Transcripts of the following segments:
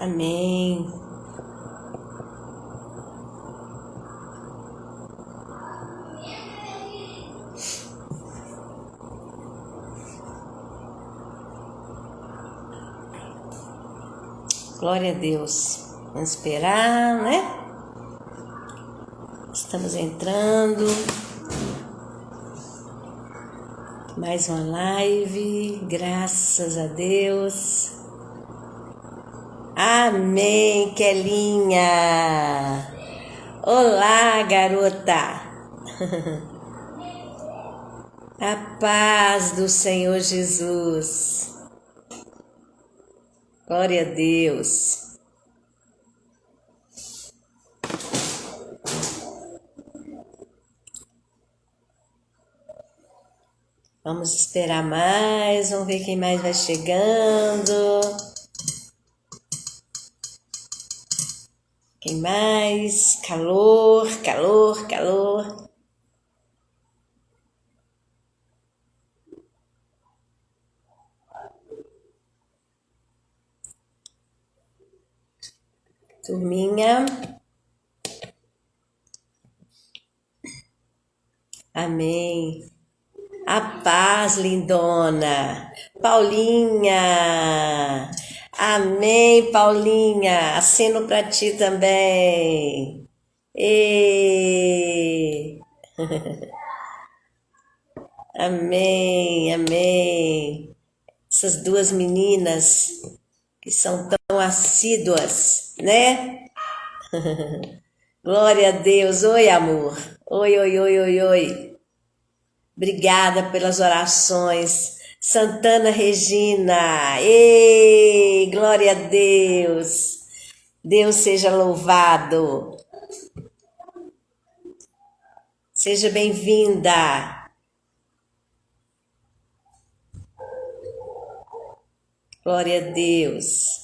Amém. Glória a Deus. Vamos esperar, né? Estamos entrando. Mais uma live. Graças a Deus. Amém, Kelinha. Olá, garota. A paz do Senhor Jesus. Glória a Deus. Vamos esperar mais, vamos ver quem mais vai chegando. Quem mais? Calor, calor, calor. Turminha. Amém. A paz, lindona. Paulinha. Amém, Paulinha. Aceno para ti também. E... Amém, amém. Essas duas meninas que são tão assíduas, né? Glória a Deus. Oi, amor. Oi, oi, oi, oi, oi. Obrigada pelas orações. Santana Regina. Ei, glória a Deus. Deus seja louvado. Seja bem-vinda. Glória a Deus.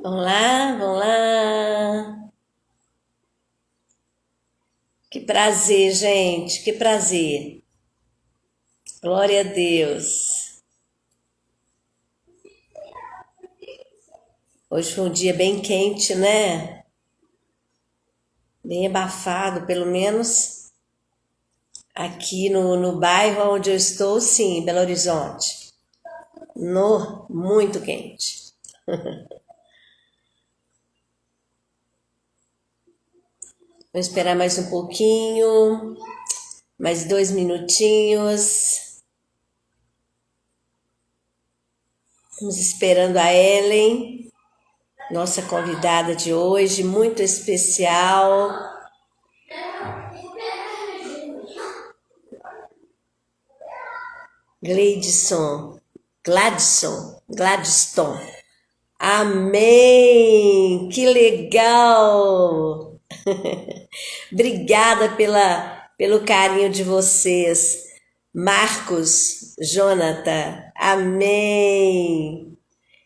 Vamos lá, vamos lá. Que prazer, gente, que prazer. Glória a Deus. Hoje foi um dia bem quente, né? Bem abafado, pelo menos aqui no bairro onde eu estou, sim, Belo Horizonte. Muito quente. Vou esperar mais um pouquinho, mais 2 minutinhos. Estamos esperando a Ellen, nossa convidada de hoje, muito especial. Gladstone. Amém! Que legal! Obrigada pelo carinho de vocês. Marcos, Jonathan, amém!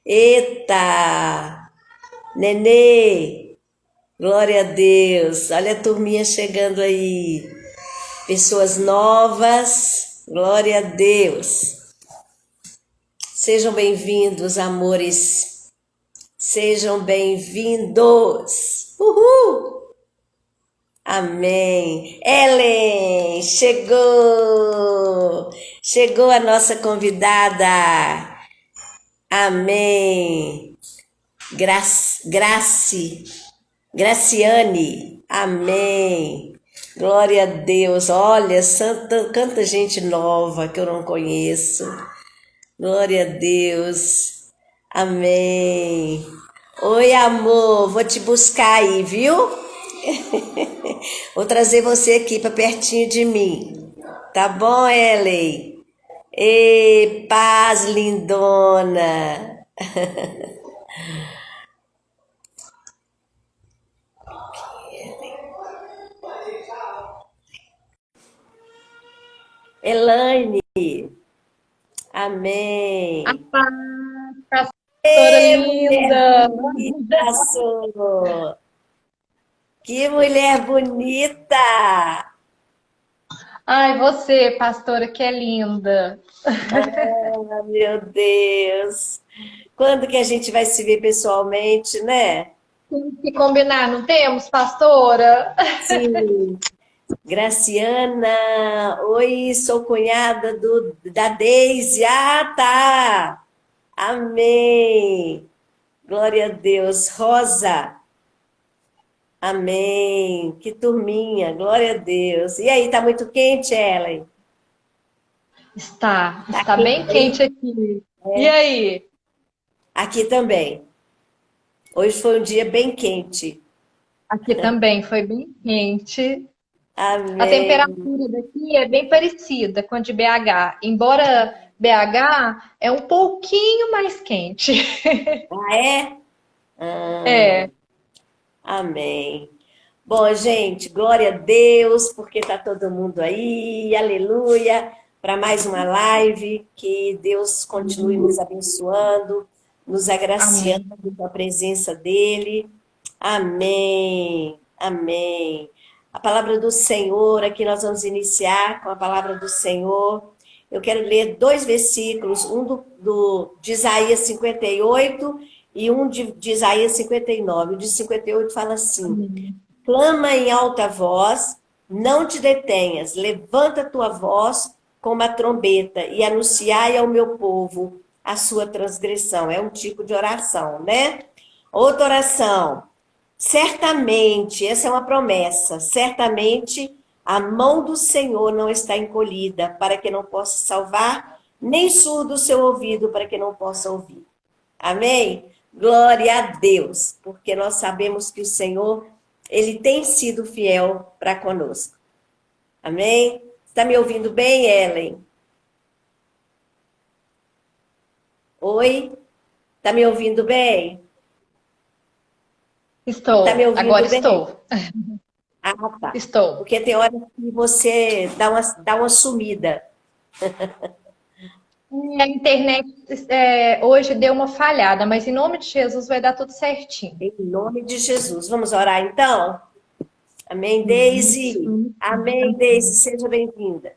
Eita! Nenê, glória a Deus! Olha a turminha chegando aí. Pessoas novas, glória a Deus! Sejam bem-vindos, amores. Sejam bem-vindos. Uhul! Amém. Ellen, chegou. Chegou a nossa convidada. Amém. Graciane. Amém. Glória a Deus. Olha, tanta gente nova que eu não conheço. Glória a Deus. Amém. Oi, amor. Vou te buscar aí, viu? Vou trazer você aqui para pertinho de mim. Tá bom, Ellen? Ei, paz, lindona. Elaine. Amém. Doutora Ê, mulher linda! bonita, sou! Que mulher bonita! Ai, você, pastora, que é linda. Ah, meu Deus! Quando que a gente vai se ver pessoalmente, né? Temos que combinar, não temos, pastora? Sim, Graciana, oi, sou cunhada da Deise. Ah, tá! Amém! Glória a Deus. Rosa, amém. Que turminha, glória a Deus. E aí, tá muito quente, Ellen? Tá Está bem quente aí? quente aqui. E aí? Aqui também. Hoje foi um dia bem quente. Aqui também foi bem quente. A Amém. temperatura daqui é bem parecida com a de BH, embora BH é um pouquinho mais quente. Ah, é? Ah, É, amém. Bom, gente, glória a Deus, porque tá todo mundo aí, aleluia, para mais uma live, que Deus continue nos abençoando, nos agraciando amém. com a presença dEle. Amém, amém. A palavra do Senhor, aqui nós vamos iniciar com a palavra do Senhor. Eu quero ler dois versículos, um de Isaías 58 e um de Isaías 59. O de 58 fala assim: clama em alta voz, não te detenhas, levanta tua voz como a trombeta e anunciai ao meu povo a sua transgressão. É um tipo de oração, né? Outra oração. Certamente, essa é uma promessa, certamente a mão do Senhor não está encolhida para que não possa salvar, nem surdo o seu ouvido para que não possa ouvir. Amém? Glória a Deus, porque nós sabemos que o Senhor, Ele tem sido fiel para conosco. Amém? Está me ouvindo bem, Ellen? Oi? Está me ouvindo bem? Está me Agora ouvindo bem? estou. Ah, tá. Estou. Porque tem hora que você dá uma sumida. A internet hoje deu uma falhada, mas em nome de Jesus vai dar tudo certinho. Em nome de Jesus. Vamos orar então? Amém, Deise. Amém, Deise. Seja bem-vinda.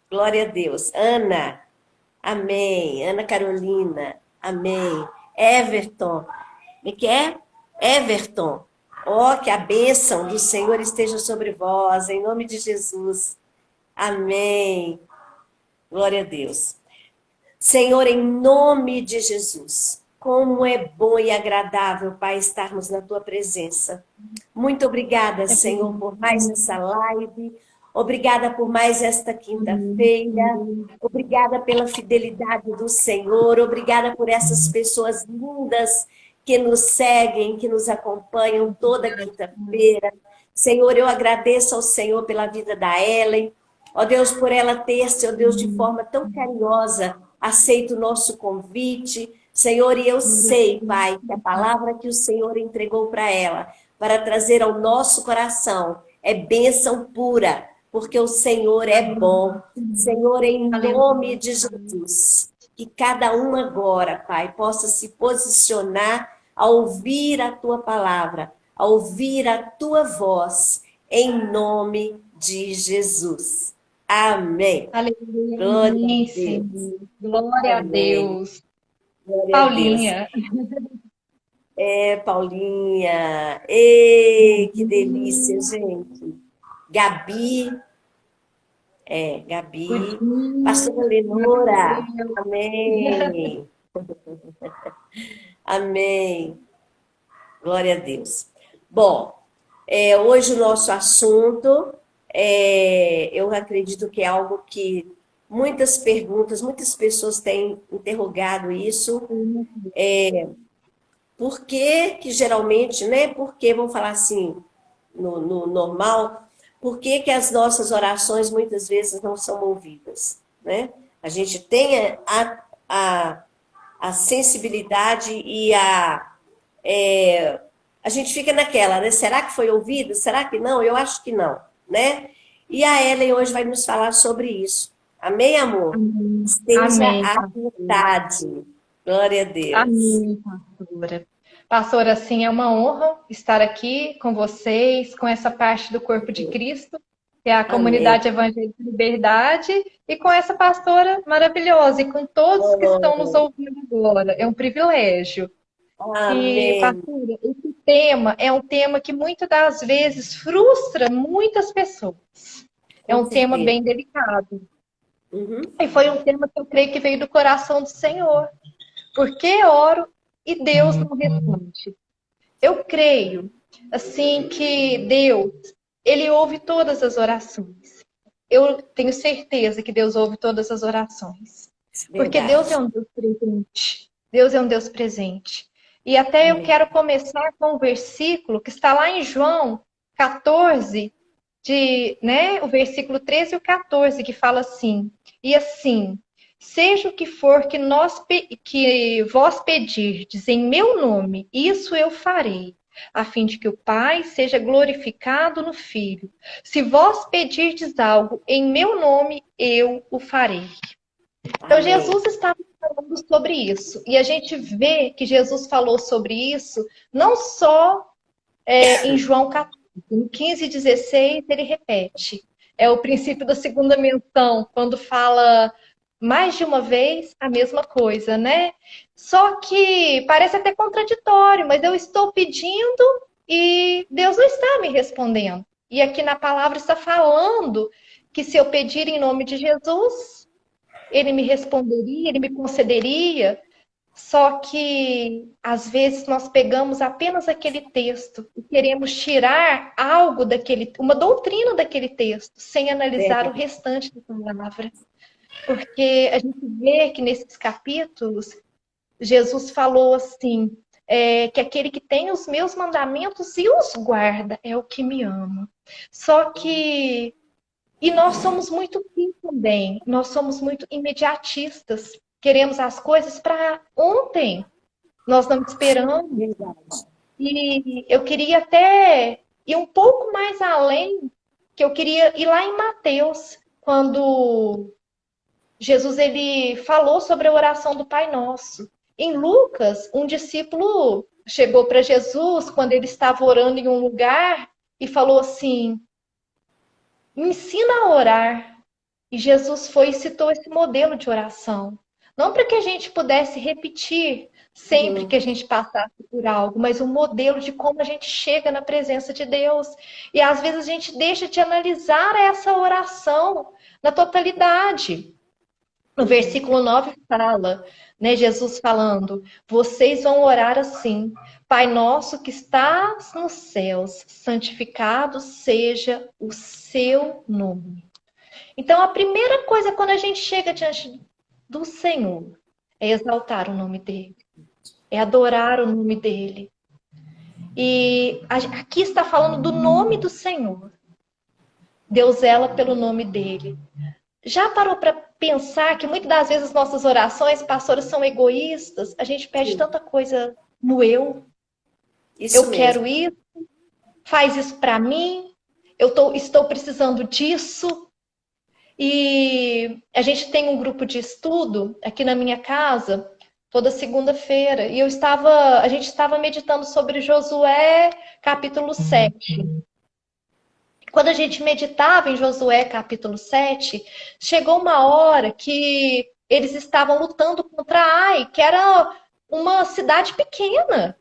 Glória a Deus. Ana. Amém. Ana Carolina. Amém. Everton. Me quer? Everton. Ó, que a bênção do Senhor esteja sobre vós, em nome de Jesus. Amém. Glória a Deus. Senhor, em nome de Jesus, como é bom e agradável, Pai, estarmos na tua presença. Muito obrigada, Senhor, por mais essa live. Obrigada por mais esta quinta-feira. Obrigada pela fidelidade do Senhor. Obrigada por essas pessoas lindas que nos seguem, que nos acompanham toda quinta-feira. Senhor, eu agradeço ao Senhor pela vida da Ellen. Ó Deus, por ela ter, Senhor Deus, de forma tão carinhosa, aceito o nosso convite. Senhor, e eu sei, Pai, que a palavra que o Senhor entregou para ela, para trazer ao nosso coração, é bênção pura, porque o Senhor é bom. Senhor, em nome de Jesus, que cada um agora, Pai, possa se posicionar a ouvir a tua palavra, a ouvir a tua voz, em nome de Jesus. Amém. Aleluia, Glória a amém, Deus. Senhor. Glória a Amém. Deus. Glória a Deus. Paulinha. É, Paulinha. Ei, que delícia, gente. Gabi. Gabi. Pastora Lenora. Amém. Amém. Glória a Deus. Bom, hoje o nosso assunto, eu acredito que é algo que muitas perguntas, muitas pessoas têm interrogado isso. Por que que geralmente, né? Porque, vamos falar assim, no normal, por que que as nossas orações muitas vezes não são ouvidas, né? A gente tem a, a sensibilidade e a gente fica naquela, né? Será que foi ouvido? Será que não? Eu acho que não, né? E a Ellen hoje vai nos falar sobre isso. Amém, amor? Esteja Amém. à vontade. Glória a Deus. Amém, pastora. Pastora, assim, é uma honra estar aqui com vocês, com essa parte do corpo de Cristo, que é a Amém. comunidade Evangélica Liberdade, e com essa pastora maravilhosa, e com todos que estão nos Oh, ouvindo agora. É um privilégio. E, amém. pastora, esse tema é um tema que muitas das vezes frustra muitas pessoas. É Com um tema certeza. bem delicado. Uhum. E foi um tema que eu creio que veio do coração do Senhor. Porque oro e Deus não responde. Eu creio, assim, que Deus, Ele ouve todas as orações. Eu tenho certeza que Deus ouve todas as orações. Porque Deus é Verdade. um Deus presente. Deus é um Deus presente. E até eu Amém. quero começar com um versículo que está lá em João 14, o versículo 13 e o 14, que fala assim: e assim, seja o que for que vós pedirdes em meu nome, isso eu farei, a fim de que o Pai seja glorificado no Filho. Se vós pedirdes algo em meu nome, eu o farei. Então, Amém. Jesus estava falando sobre isso. E a gente vê que Jesus falou sobre isso não só em João 14, em 15 e 16, ele repete. É o princípio da segunda menção, quando fala mais de uma vez a mesma coisa, né? Só que parece até contraditório, mas eu estou pedindo e Deus não está me respondendo. E aqui na palavra está falando que se eu pedir em nome de Jesus, ele me responderia, ele me concederia. Só que às vezes nós pegamos apenas aquele texto e queremos tirar algo daquele, uma doutrina daquele texto, sem analisar o Verdade. restante da palavra. Porque a gente vê que nesses capítulos Jesus falou assim, que aquele que tem os meus mandamentos e os guarda é o que me ama. Só que e nós somos muito assim também, nós somos muito imediatistas. Queremos as coisas para ontem. Nós não esperamos. Verdade. E eu queria até ir um pouco mais além, que eu queria ir lá em Mateus, quando Jesus ele falou sobre a oração do Pai Nosso. Em Lucas, um discípulo chegou para Jesus quando ele estava orando em um lugar e falou assim: "Me ensina a orar". E Jesus foi e citou esse modelo de oração. Não para que a gente pudesse repetir sempre que Uhum. a gente passasse por algo, mas um modelo de como a gente chega na presença de Deus. E às vezes a gente deixa de analisar essa oração na totalidade. No Uhum. versículo 9 fala, né, Jesus falando: vocês vão orar assim: Pai nosso que estás nos céus, santificado seja o seu nome. Então, a primeira coisa quando a gente chega diante do Senhor é exaltar o nome dele, é adorar o nome dele. E aqui está falando do nome do Senhor. Deus zela pelo nome dele. Já parou para pensar que muitas das vezes as nossas orações, pastoras, são egoístas? A gente pede Sim. tanta coisa no eu. Isso Eu mesmo. quero isso, faz isso para mim, estou precisando disso. E a gente tem um grupo de estudo aqui na minha casa toda segunda-feira. E a gente estava meditando sobre Josué, capítulo 7. Quando a gente meditava em Josué, capítulo 7, chegou uma hora que eles estavam lutando contra Ai, que era uma cidade pequena,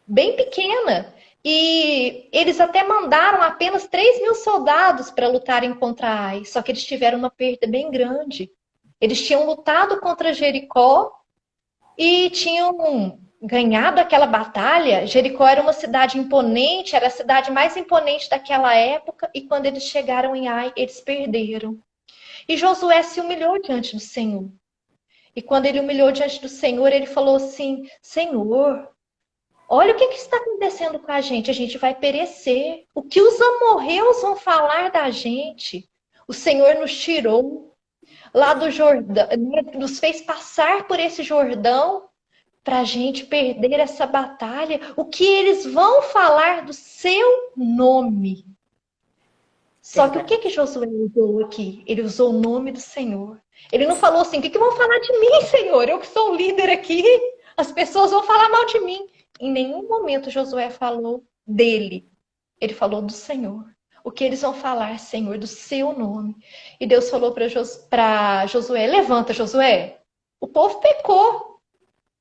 bem pequena. E eles até mandaram apenas 3.000 soldados para lutarem contra Ai, só que eles tiveram uma perda bem grande. Eles tinham lutado contra Jericó e tinham ganhado aquela batalha. Jericó era uma cidade imponente, era a cidade mais imponente daquela época, e quando eles chegaram em Ai, eles perderam. E Josué se humilhou diante do Senhor. E quando ele humilhou diante do Senhor, ele falou assim: Senhor, olha o que está acontecendo com a gente vai perecer. O que os amorreus vão falar da gente? O Senhor nos tirou lá do Jordão, nos fez passar por esse Jordão para a gente perder essa batalha. O que eles vão falar do seu nome? Só que o que Verdade. que Josué usou aqui? Ele usou o nome do Senhor. Ele não falou assim, o que vão falar de mim, Senhor? Eu que sou o líder aqui, as pessoas vão falar mal de mim. Em nenhum momento Josué falou dele. Ele falou do Senhor. O que eles vão falar, Senhor, do seu nome. E Deus falou para Josué, levanta, Josué. O povo pecou.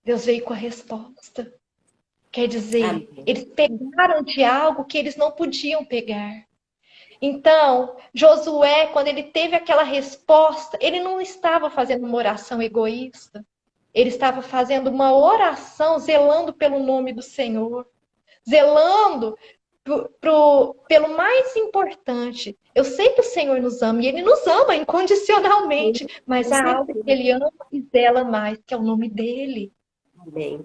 Deus veio com a resposta. Quer dizer, Amém. eles pegaram de algo que eles não podiam pegar. Então, Josué, quando ele teve aquela resposta, ele não estava fazendo uma oração egoísta. Ele estava fazendo uma oração zelando pelo nome do Senhor. Zelando pelo mais importante. Eu sei que o Senhor nos ama, e Ele nos ama incondicionalmente, mas há algo que Ele ama e zela mais, que é o nome dEle. Amém.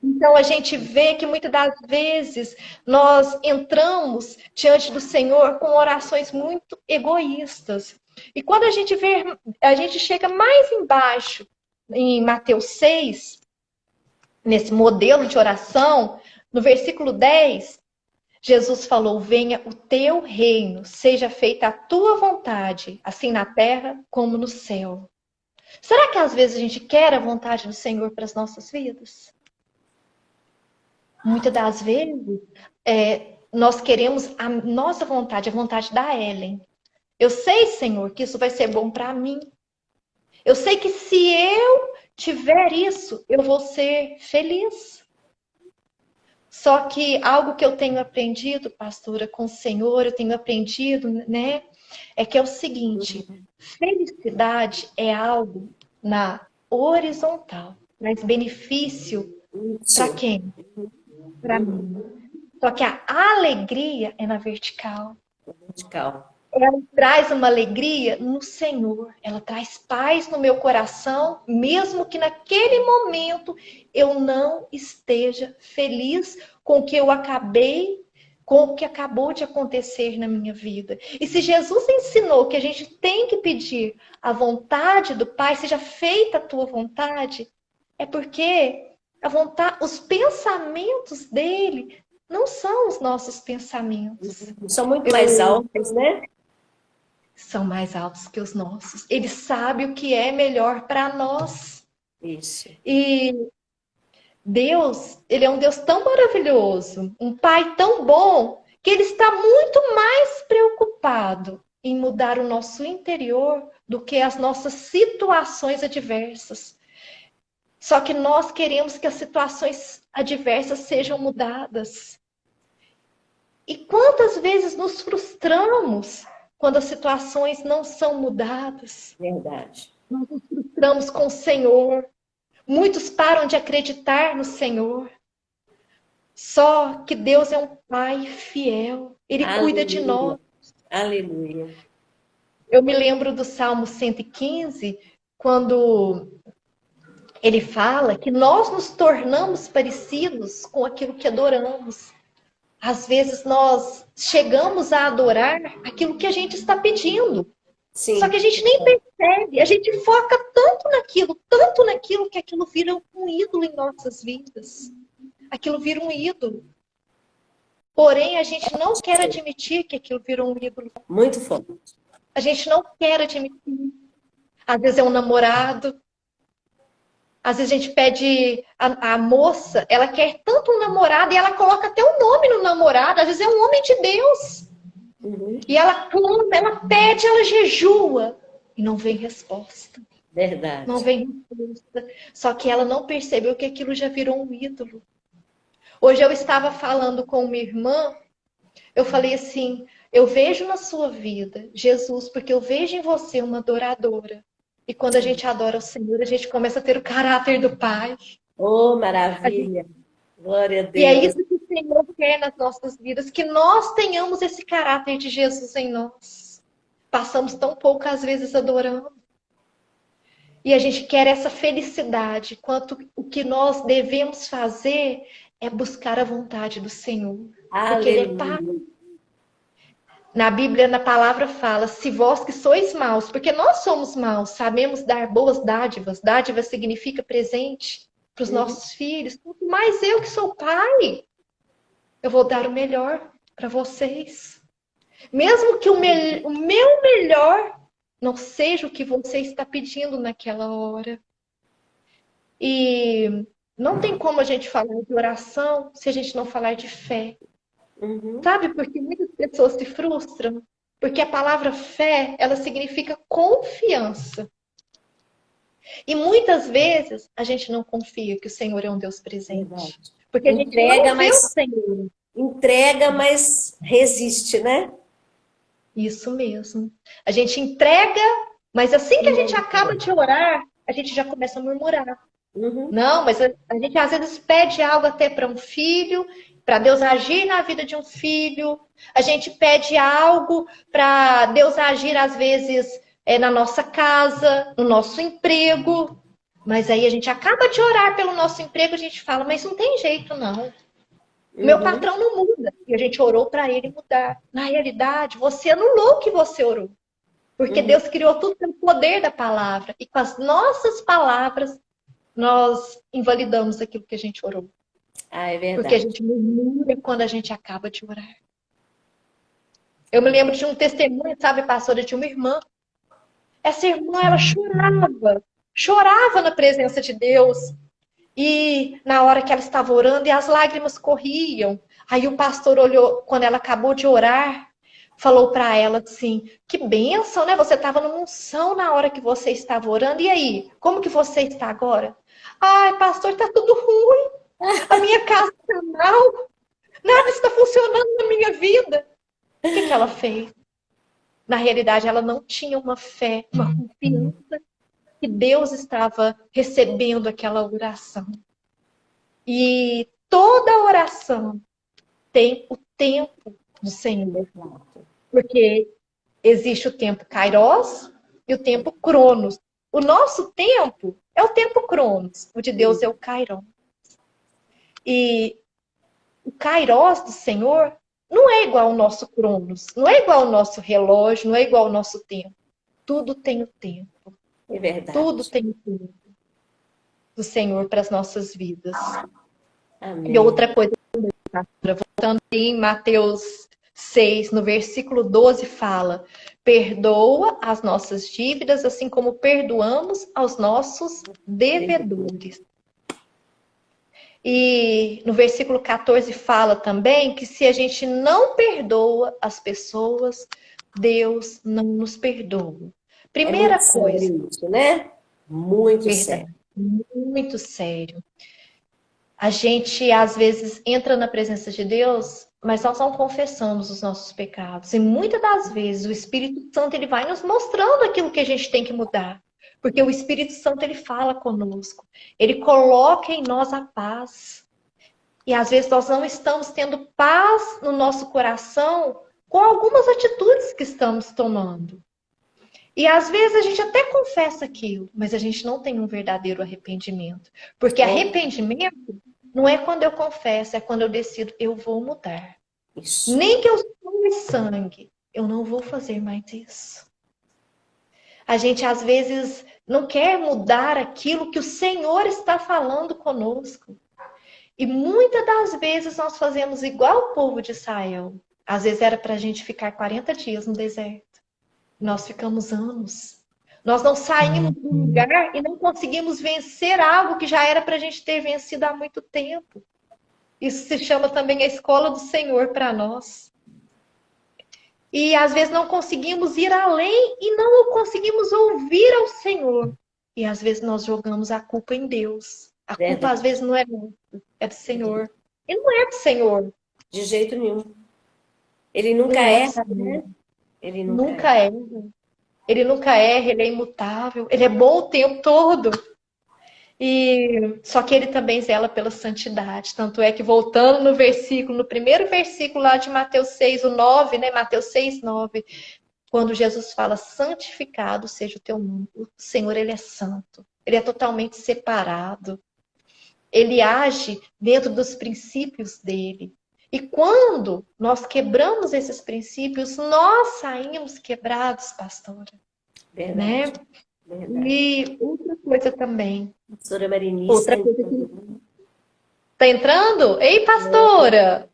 Então, a gente vê que muitas das vezes nós entramos diante do Senhor com orações muito egoístas. E quando a gente vê, a gente chega mais embaixo, em Mateus 6, nesse modelo de oração, no versículo 10, Jesus falou, venha o teu reino, seja feita a tua vontade, assim na terra como no céu. Será que às vezes a gente quer a vontade do Senhor para as nossas vidas? Muitas das vezes, nós queremos a nossa vontade, a vontade da Ellen. Eu sei, Senhor, que isso vai ser bom para mim. Eu sei que se eu tiver isso, eu vou ser feliz. Só que algo que eu tenho aprendido, pastora, com o Senhor, eu tenho aprendido, né? É que é o seguinte, felicidade é algo na horizontal, traz benefício para quem? Para mim. Só que a alegria é na vertical. Vertical. Ela traz uma alegria no Senhor. Ela traz paz no meu coração, mesmo que naquele momento eu não esteja feliz com o que eu acabei, com o que acabou de acontecer na minha vida. E se Jesus ensinou que a gente tem que pedir a vontade do Pai, seja feita a tua vontade, é porque os pensamentos dele não são os nossos pensamentos. São muito mais altos, né? São mais altos que os nossos. Ele sabe o que é melhor para nós. Isso. E Deus, ele é um Deus tão maravilhoso, um Pai tão bom, que ele está muito mais preocupado em mudar o nosso interior do que as nossas situações adversas. Só que nós queremos que as situações adversas sejam mudadas. E quantas vezes nos frustramos quando as situações não são mudadas? Verdade. Nós nos frustramos com o Senhor. Muitos param de acreditar no Senhor. Só que Deus é um Pai fiel. Ele cuida de nós. Aleluia. Eu me lembro do Salmo 115, quando ele fala que nós nos tornamos parecidos com aquilo que adoramos. Às vezes nós chegamos a adorar aquilo que a gente está pedindo. Sim. Só que a gente nem percebe. A gente foca tanto naquilo, que aquilo vira um ídolo em nossas vidas. Aquilo vira um ídolo. Porém, a gente não quer admitir que aquilo virou um ídolo. Muito forte. A gente não quer admitir. Às vezes é um namorado. Às vezes a gente pede a moça, ela quer tanto um namorado e ela coloca até o nome no namorado. Às vezes é um homem de Deus. E ela clama, ela pede, ela jejua. E não vem resposta. Verdade. Não vem resposta. Só que ela não percebeu que aquilo já virou um ídolo. Hoje eu estava falando com uma irmã. Eu falei assim, eu vejo na sua vida Jesus, porque eu vejo em você uma adoradora. E quando a gente adora o Senhor, a gente começa a ter o caráter do Pai. Oh, maravilha! Glória a Deus. E é isso que o Senhor quer nas nossas vidas, que nós tenhamos esse caráter de Jesus em nós. Passamos tão poucas vezes adorando. E a gente quer essa felicidade, quanto o que nós devemos fazer é buscar a vontade do Senhor. Aleluia. Porque Ele é Pai. Na Bíblia, na palavra fala, se vós que sois maus, porque nós somos maus, sabemos dar boas dádivas. Dádiva significa presente para os nossos filhos. Mas eu que sou pai, eu vou dar o melhor para vocês. Mesmo que o meu melhor não seja o que você está pedindo naquela hora. E não tem como a gente falar de oração se a gente não falar de fé. Uhum. Sabe por que muitas pessoas se frustram? Porque a palavra fé, ela significa confiança. E muitas vezes a gente não confia que o Senhor é um Deus Verdade. presente. Porque a gente Entrega, não vê o mas Senhor. resiste, né? Isso mesmo. A gente entrega, mas assim que a gente acaba de orar, a gente já começa a murmurar. Uhum. Não, mas a gente às vezes pede algo até para um filho, para Deus agir na vida de um filho. A gente pede algo para Deus agir, às vezes, na nossa casa, no nosso emprego. Mas aí a gente acaba de orar pelo nosso emprego, a gente fala, mas não tem jeito, não. Meu Uhum. patrão não muda. E a gente orou para ele mudar. Na realidade, você anulou o que você orou. Porque Uhum. Deus criou tudo pelo poder da palavra. E com as nossas palavras, nós invalidamos aquilo que a gente orou. Ah, é Porque a verdade. gente murmura quando a gente acaba de orar. Eu me lembro de um testemunho, sabe, pastora, de uma irmã. Essa irmã, ela chorava na presença de Deus. E na hora que ela estava orando, e as lágrimas corriam. Aí o pastor olhou, quando ela acabou de orar, falou para ela assim: que bênção, né? Você estava numa unção na hora que você estava orando. E aí, como que você está agora? Ai, pastor, tá tudo ruim. A minha casa está mal. Nada está funcionando na minha vida. O que que ela fez? Na realidade, ela não tinha uma fé, uma confiança que Deus estava recebendo aquela oração. E toda oração tem o tempo do Senhor. Porque existe o tempo Kairos e o tempo Cronos. O nosso tempo é o tempo Cronos. O de Deus é o Kairos. E o Kairos do Senhor não é igual ao nosso Cronos. Não é igual ao nosso relógio. Não é igual ao nosso tempo. Tudo tem o tempo. É verdade. Tudo tem o tempo do Senhor para as nossas vidas. E Amém. outra coisa, voltando em Mateus 6, no versículo 12, fala: perdoa as nossas dívidas, assim como perdoamos aos nossos devedores. E no versículo 14 fala também que se a gente não perdoa as pessoas, Deus não nos perdoa. É muito Primeira coisa, sério isso, né? Muito sério. verdade, muito sério. A gente, às vezes, entra na presença de Deus, mas nós não confessamos os nossos pecados. E muitas das vezes o Espírito Santo ele vai nos mostrando aquilo que a gente tem que mudar. Porque o Espírito Santo ele fala conosco. Ele coloca em nós a paz. E às vezes nós não estamos tendo paz no nosso coração com algumas atitudes que estamos tomando. E às vezes a gente até confessa aquilo, mas a gente não tem um verdadeiro arrependimento. Porque É arrependimento não é quando eu confesso, é quando eu decido, eu vou mudar. isso. Nem que eu sume sangue, eu não vou fazer mais isso. A gente às vezes não quer mudar aquilo que o Senhor está falando conosco. E muitas das vezes nós fazemos igual o povo de Israel. Às vezes era para a gente ficar 40 dias no deserto. Nós ficamos anos. Nós não saímos do lugar e não conseguimos vencer algo que já era para a gente ter vencido há muito tempo. Isso se chama também a escola do Senhor para nós. E às vezes não conseguimos ir além e não conseguimos ouvir ao Senhor. E às vezes nós jogamos a culpa em Deus. A culpa às Verdade. vezes não é nossa, é do Senhor. E não é do Senhor. De jeito nenhum. Ele nunca Não é do erra, Senhor. né? Ele nunca Nunca erra. é. Ele nunca erra, ele é imutável. Ele é bom o tempo todo. E só que ele também zela pela santidade. Tanto é que voltando no versículo, no primeiro versículo lá de Mateus 6, o 9, né? Mateus 6, 9, quando Jesus fala: santificado seja o teu nome. O Senhor, ele é santo. Ele é totalmente separado. Ele age dentro dos princípios dele. E quando nós quebramos esses princípios, nós saímos quebrados, pastora, né? Verdade. Verdade. E outra coisa também. Pastora Marinice está Outra coisa que entrando. tá entrando? Ei, pastora!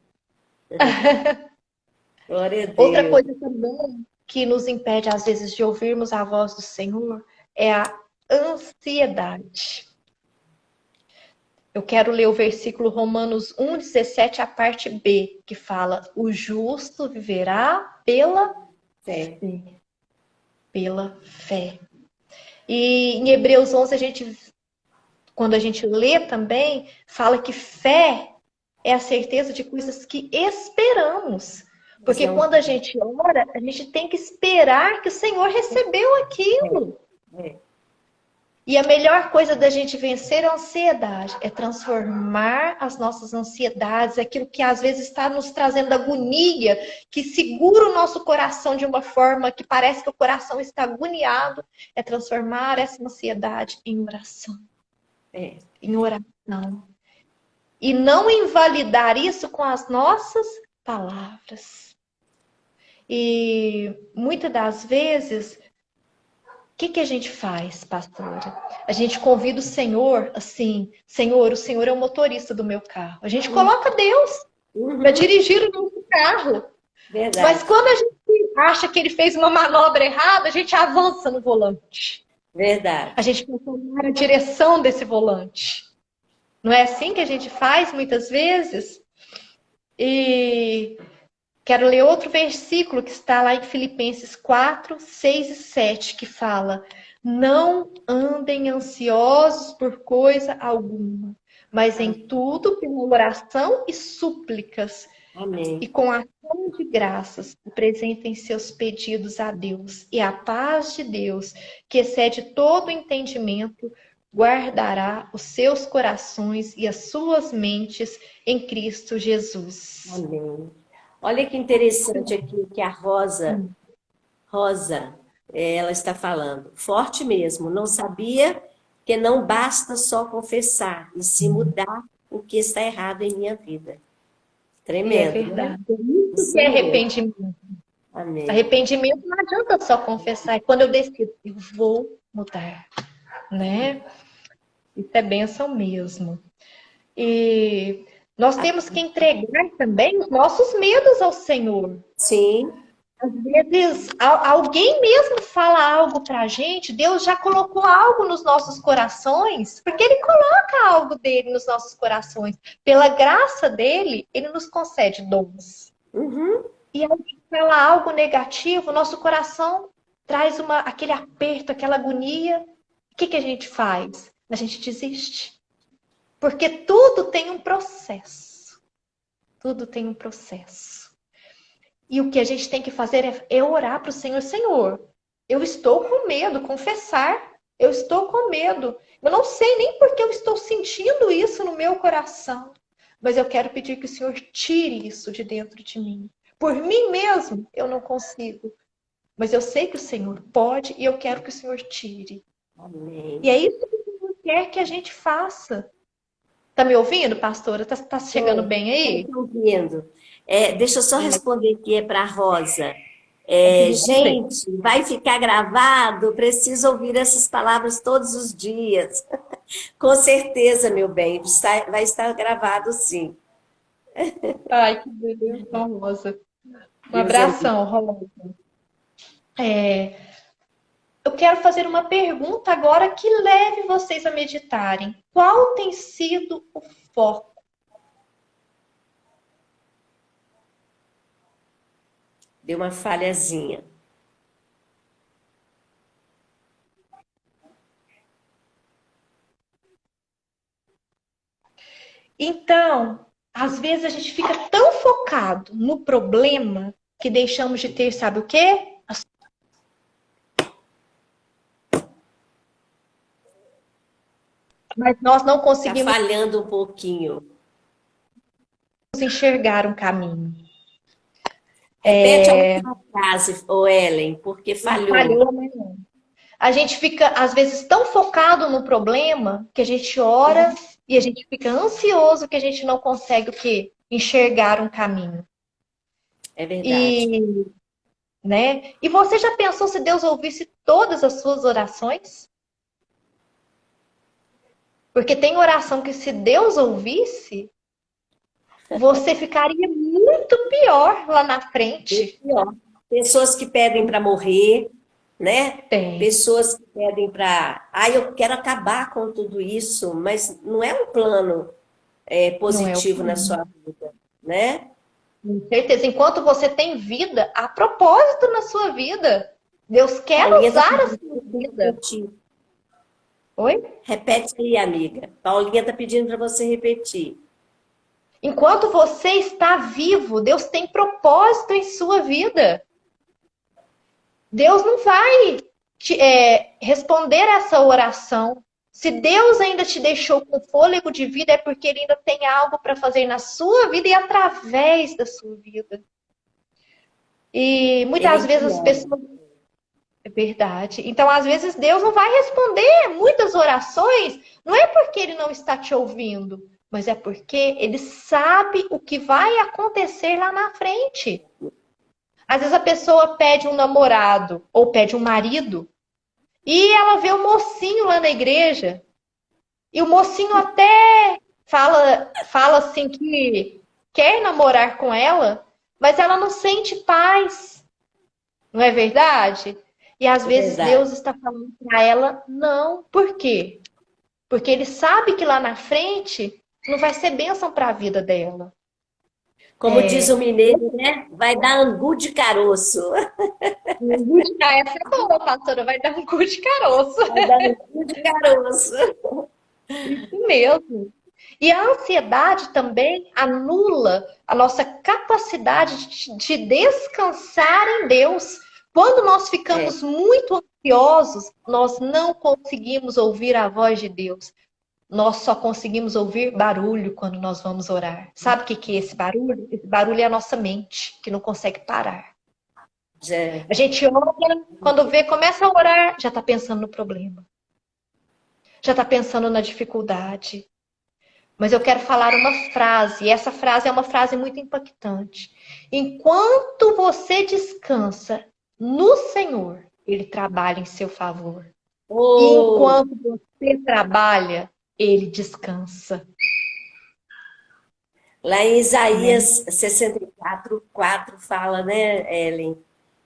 Glória a Outra Deus. coisa também que nos impede, às vezes, de ouvirmos a voz do Senhor é a ansiedade. Eu quero ler o versículo Romanos 1,17, a parte B, que fala: o justo viverá pela Fé. fé. Pela fé. E em Hebreus 11, quando a gente lê também, fala que fé é a certeza de coisas que esperamos. Porque Não. quando a gente ora, a gente tem que esperar que o Senhor recebeu aquilo. É. E a melhor coisa da gente vencer a ansiedade é transformar as nossas ansiedades, aquilo que às vezes está nos trazendo agonia, que segura o nosso coração de uma forma que parece que o coração está agoniado, é transformar essa ansiedade em oração. É. Em oração. E não invalidar isso com as nossas palavras. E muitas das vezes, o que a gente faz, pastora? A gente convida o Senhor, assim, Senhor, o Senhor é o motorista do meu carro. A gente coloca Deus para dirigir o nosso carro. Verdade. Mas quando a gente acha que ele fez uma manobra errada, a gente avança no volante. Verdade. A gente quer tomar a direção desse volante. Não é assim que a gente faz muitas vezes? E quero ler outro versículo que está lá em Filipenses 4, 6 e 7, que fala: não andem ansiosos por coisa alguma, mas em tudo, pela oração e súplicas, Amém. e com ação de graças, apresentem seus pedidos a Deus. E a paz de Deus, que excede todo entendimento, guardará os seus corações e as suas mentes em Cristo Jesus. Amém. Olha que interessante aqui que a Rosa, ela está falando. Forte mesmo. Não sabia que não basta só confessar, e se mudar o que está errado em minha vida. Tremendo, É verdade. né? Isso que é arrependimento. Amém. Arrependimento não adianta só confessar. É quando eu decido, eu vou mudar, né? Isso é bênção mesmo. E nós temos que entregar também os nossos medos ao Senhor. Sim. Às vezes, alguém mesmo fala algo pra gente, Deus já colocou algo nos nossos corações, porque Ele coloca algo dele nos nossos corações. Pela graça dele, Ele nos concede dons. E ao falar algo negativo, nosso coração traz aquele aperto, aquela agonia. O que a gente faz? A gente desiste. Porque tudo tem um processo. Tudo tem um processo. E o que a gente tem que fazer é orar para o Senhor. Senhor, eu estou com medo, confessar. Eu estou com medo. Eu não sei nem porque eu estou sentindo isso no meu coração. Mas eu quero pedir que o Senhor tire isso de dentro de mim. Por mim mesmo, eu não consigo. Mas eu sei que o Senhor pode e eu quero que o Senhor tire. Amém. E é isso que o Senhor quer que a gente faça. Tá me ouvindo, pastora? Tá chegando bem aí? Estou ouvindo. Deixa eu só responder aqui para a Rosa. Gente, vai ficar gravado, preciso ouvir essas palavras todos os dias. Com certeza, meu bem, vai estar gravado sim. Ai, que beleza, Rosa. Um Deus abração, Rosa. Eu quero fazer uma pergunta agora que leve vocês a meditarem. Qual tem sido o foco? Deu uma falhazinha. Então, às vezes a gente fica tão focado no problema que deixamos de ter, sabe o quê? Mas nós não Está conseguimos falhando um pouquinho. enxergar um caminho. Repete a última frase, Ellen, porque falhou. Falhou, mas não. A gente fica, às vezes, tão focado no problema que a gente ora e a gente fica ansioso que a gente não consegue o quê? Enxergar um caminho. É verdade. E você já pensou se Deus ouvisse todas as suas orações? Porque tem oração que se Deus ouvisse, você ficaria muito pior lá na frente. Pior. pessoas que pedem para morrer, né? Tem. Pessoas que pedem para, eu quero acabar com tudo isso, mas não é um plano Não é o positivo na caminho. sua vida, né? Com certeza. Enquanto você tem vida, há propósito na sua vida. Deus quer Paulinha está usar a pedindo sua para você vida. repetir. Oi? Repete aí, amiga. Paulinha está pedindo para você repetir. Enquanto você está vivo, Deus tem propósito em sua vida. Deus não vai responder essa oração. Se Deus ainda te deixou com fôlego de vida, é porque Ele ainda tem algo para fazer na sua vida e através da sua vida. E Ele muitas te vezes as ama. pessoas. É verdade. Então, às vezes, Deus não vai responder muitas orações, não é porque Ele não está te ouvindo, mas é porque Ele sabe o que vai acontecer lá na frente. Às vezes a pessoa pede um namorado ou pede um marido e ela vê o mocinho lá na igreja e o mocinho até fala assim que quer namorar com ela, mas ela não sente paz, não é verdade? E às É vezes verdade. Deus está falando para ela não. Por quê? Porque Ele sabe que lá na frente não vai ser bênção para a vida dela. Como diz o mineiro, né? Vai dar angu de caroço. Essa é boa, pastora, vai dar um cu de caroço. Vai dar angu de caroço. Isso mesmo. E a ansiedade também anula a nossa capacidade de descansar em Deus. Quando nós É, ficamos muito ansiosos, nós não conseguimos ouvir a voz de Deus. Nós só conseguimos ouvir barulho quando nós vamos orar. Sabe o que é esse barulho? Esse barulho é a nossa mente, que não consegue parar. já, A gente ora, quando vê, começa a orar, já está pensando no problema. Já está pensando na dificuldade. Mas eu quero falar uma frase, e essa frase é uma frase muito impactante. Enquanto você descansa no Senhor, Ele trabalha em seu favor. E oh, enquanto você trabalha, Ele descansa. lá em Amém? Isaías 64:4 fala, né, Ellen,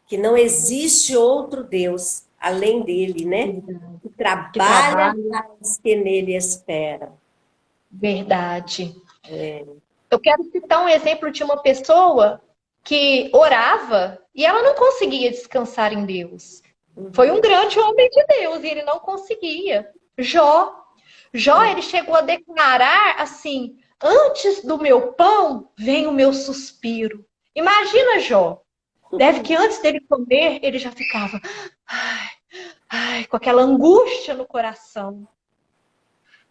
que não existe outro Deus além dele, né? Que Que trabalha trabalha, para os que nele esperam. verdade. Eu quero citar um exemplo de uma pessoa que orava e ela não conseguia descansar em Deus. Foi um grande homem de Deus e ele não conseguia. Jó. Jó, ele chegou a declarar assim: antes do meu pão vem o meu suspiro. Imagina, Jó. Deve que antes dele comer, ele já ficava ai, ai, com aquela angústia no coração.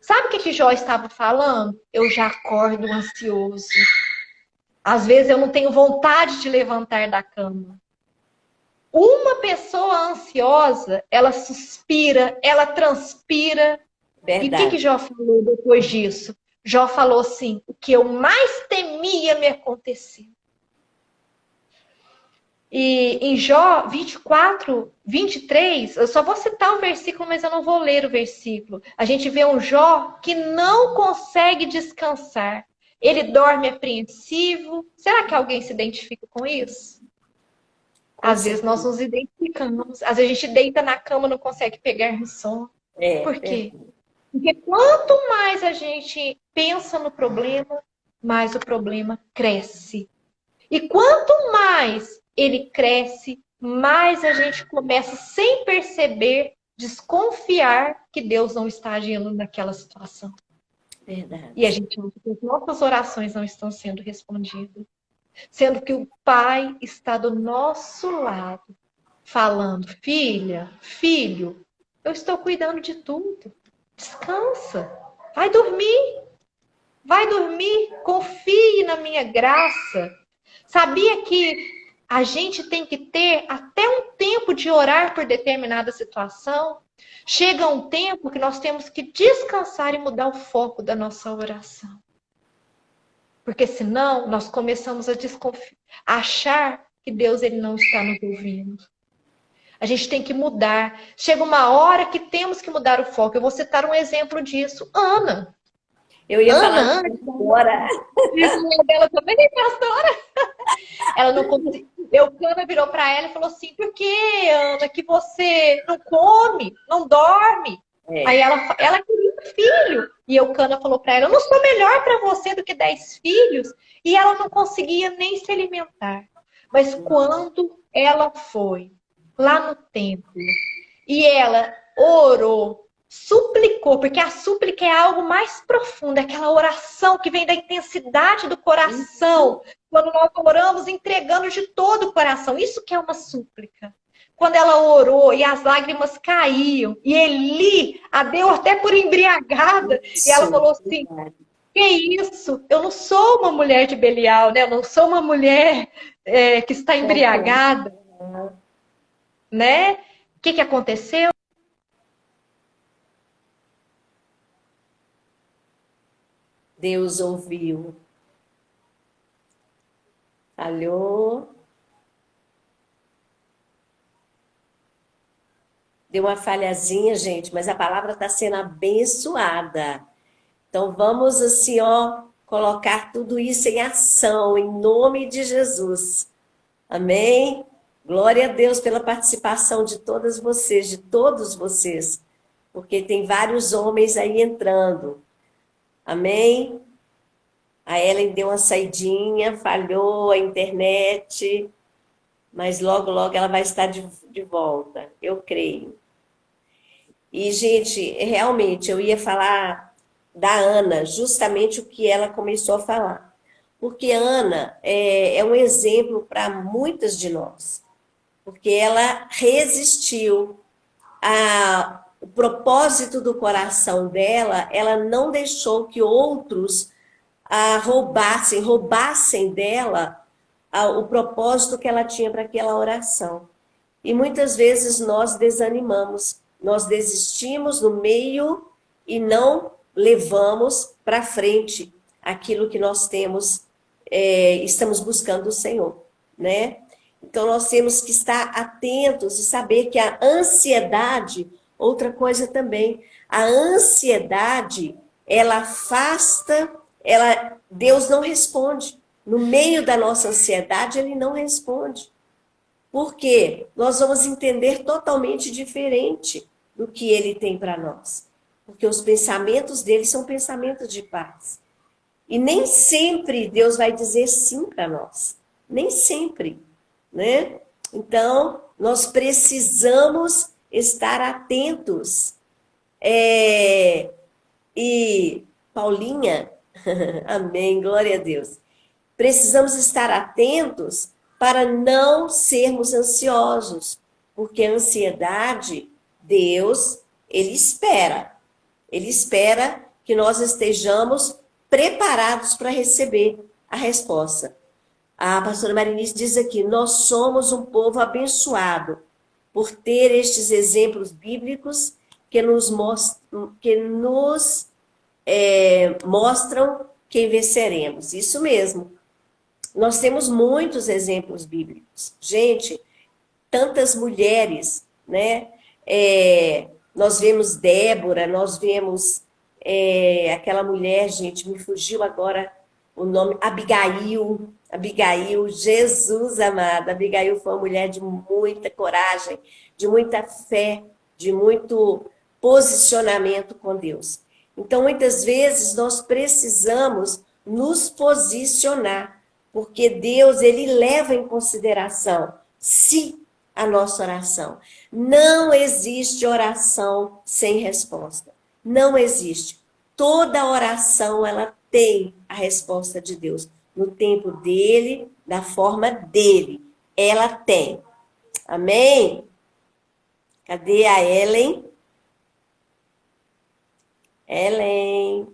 Sabe o que Jó estava falando? Eu já acordo ansioso. Às vezes eu não tenho vontade de levantar da cama. Uma pessoa ansiosa, ela suspira, ela transpira. E o que Verdade. Jó falou depois disso? Jó falou assim: o que eu mais temia me aconteceu. E em Jó 24, 23, eu só vou citar o versículo, mas eu não vou ler o versículo. A gente vê um Jó que não consegue descansar. Ele dorme apreensivo. Será que alguém se identifica com isso? Com Às vezes nós certeza. nos identificamos. Às vezes a gente deita na cama e não consegue pegar no sono. É, Por quê? Porque quanto mais a gente pensa no problema, mais o problema cresce. E quanto mais ele cresce, mais a gente começa, sem perceber, desconfiar que Deus não está agindo naquela situação. E a verdade. gente acha que as nossas orações não estão sendo respondidas. Sendo que o Pai está do nosso lado, falando: filha, filho, eu estou cuidando de tudo. Descansa. Vai dormir, confie na minha graça. Sabia que a gente tem que ter até um tempo de orar por determinada situação? Chega um tempo que nós temos que descansar e mudar o foco da nossa oração. Porque senão nós começamos a desconfiar, a achar que Deus ele não está nos ouvindo. A gente tem que mudar. Chega uma hora que temos que mudar o foco. Eu vou citar um exemplo disso. Ana. Eu ia falar Ana, disso agora. antes dela também, pastora. Ela não conseguia. Eucana virou para ela e falou assim: por que, Ana, que você não come, não dorme? Aí É. ela queria um filho. E Eucana falou para ela: eu não sou melhor para você do que 10 filhos. E ela não conseguia nem se alimentar. Mas quando ela foi lá no templo e ela orou, suplicou, porque a súplica é algo mais profundo, é aquela oração que vem da intensidade do coração, quando nós oramos entregando de todo o coração. Isso que é uma súplica. Quando ela orou e as lágrimas caíam, e Eli a deu até por embriagada, e ela Isso. falou assim: que isso? Eu não sou uma mulher de Belial, né? Eu não sou uma mulher que está embriagada, né? O que aconteceu? Deus ouviu. Falhou. Deu uma falhazinha, gente, mas a palavra está sendo abençoada. Então vamos assim, ó, colocar tudo isso em ação, em nome de Jesus. Amém? Glória a Deus pela participação de todas vocês, de todos vocês, porque tem vários homens aí entrando. Amém? A Ellen deu uma saidinha, falhou a internet, mas logo, logo ela vai estar de volta, eu creio. E, gente, realmente, eu ia falar da Ana, justamente o que ela começou a falar. Porque a Ana é um exemplo para muitas de nós. Porque ela resistiu ao propósito do coração dela, ela não deixou que outros roubassem dela o propósito que ela tinha para aquela oração. E muitas vezes nós desanimamos, nós desistimos no meio e não levamos para frente aquilo que nós temos, estamos buscando o Senhor, né? Então nós temos que estar atentos e saber que a ansiedade, outra coisa também, a ansiedade, ela afasta, Deus não responde. No meio da nossa ansiedade, ele não responde. Por quê? Nós vamos entender totalmente diferente do que ele tem para nós. Porque os pensamentos dele são pensamentos de paz. E nem sempre Deus vai dizer sim para nós. Nem sempre, né? Então, nós precisamos estar atentos. E Paulinha, amém, glória a Deus. Precisamos estar atentos para não sermos ansiosos, porque a ansiedade, Deus, Ele espera que nós estejamos preparados para receber a resposta. A pastora Marinice diz aqui, nós somos um povo abençoado por ter estes exemplos bíblicos que nos mostram quem venceremos. Isso mesmo. Nós temos muitos exemplos bíblicos. Gente, tantas mulheres, né? Nós vemos Débora, nós vemos aquela mulher, gente, me fugiu agora o nome, Abigail, Jesus amada. Abigail foi uma mulher de muita coragem, de muita fé, de muito posicionamento com Deus. Então, muitas vezes, nós precisamos nos posicionar, porque Deus, ele leva em consideração, sim, a nossa oração. Não existe oração sem resposta. Não existe. Toda oração, ela tem a resposta de Deus. No tempo dele, da forma dele. Ela tem. Amém? Cadê a Ellen? Ellen.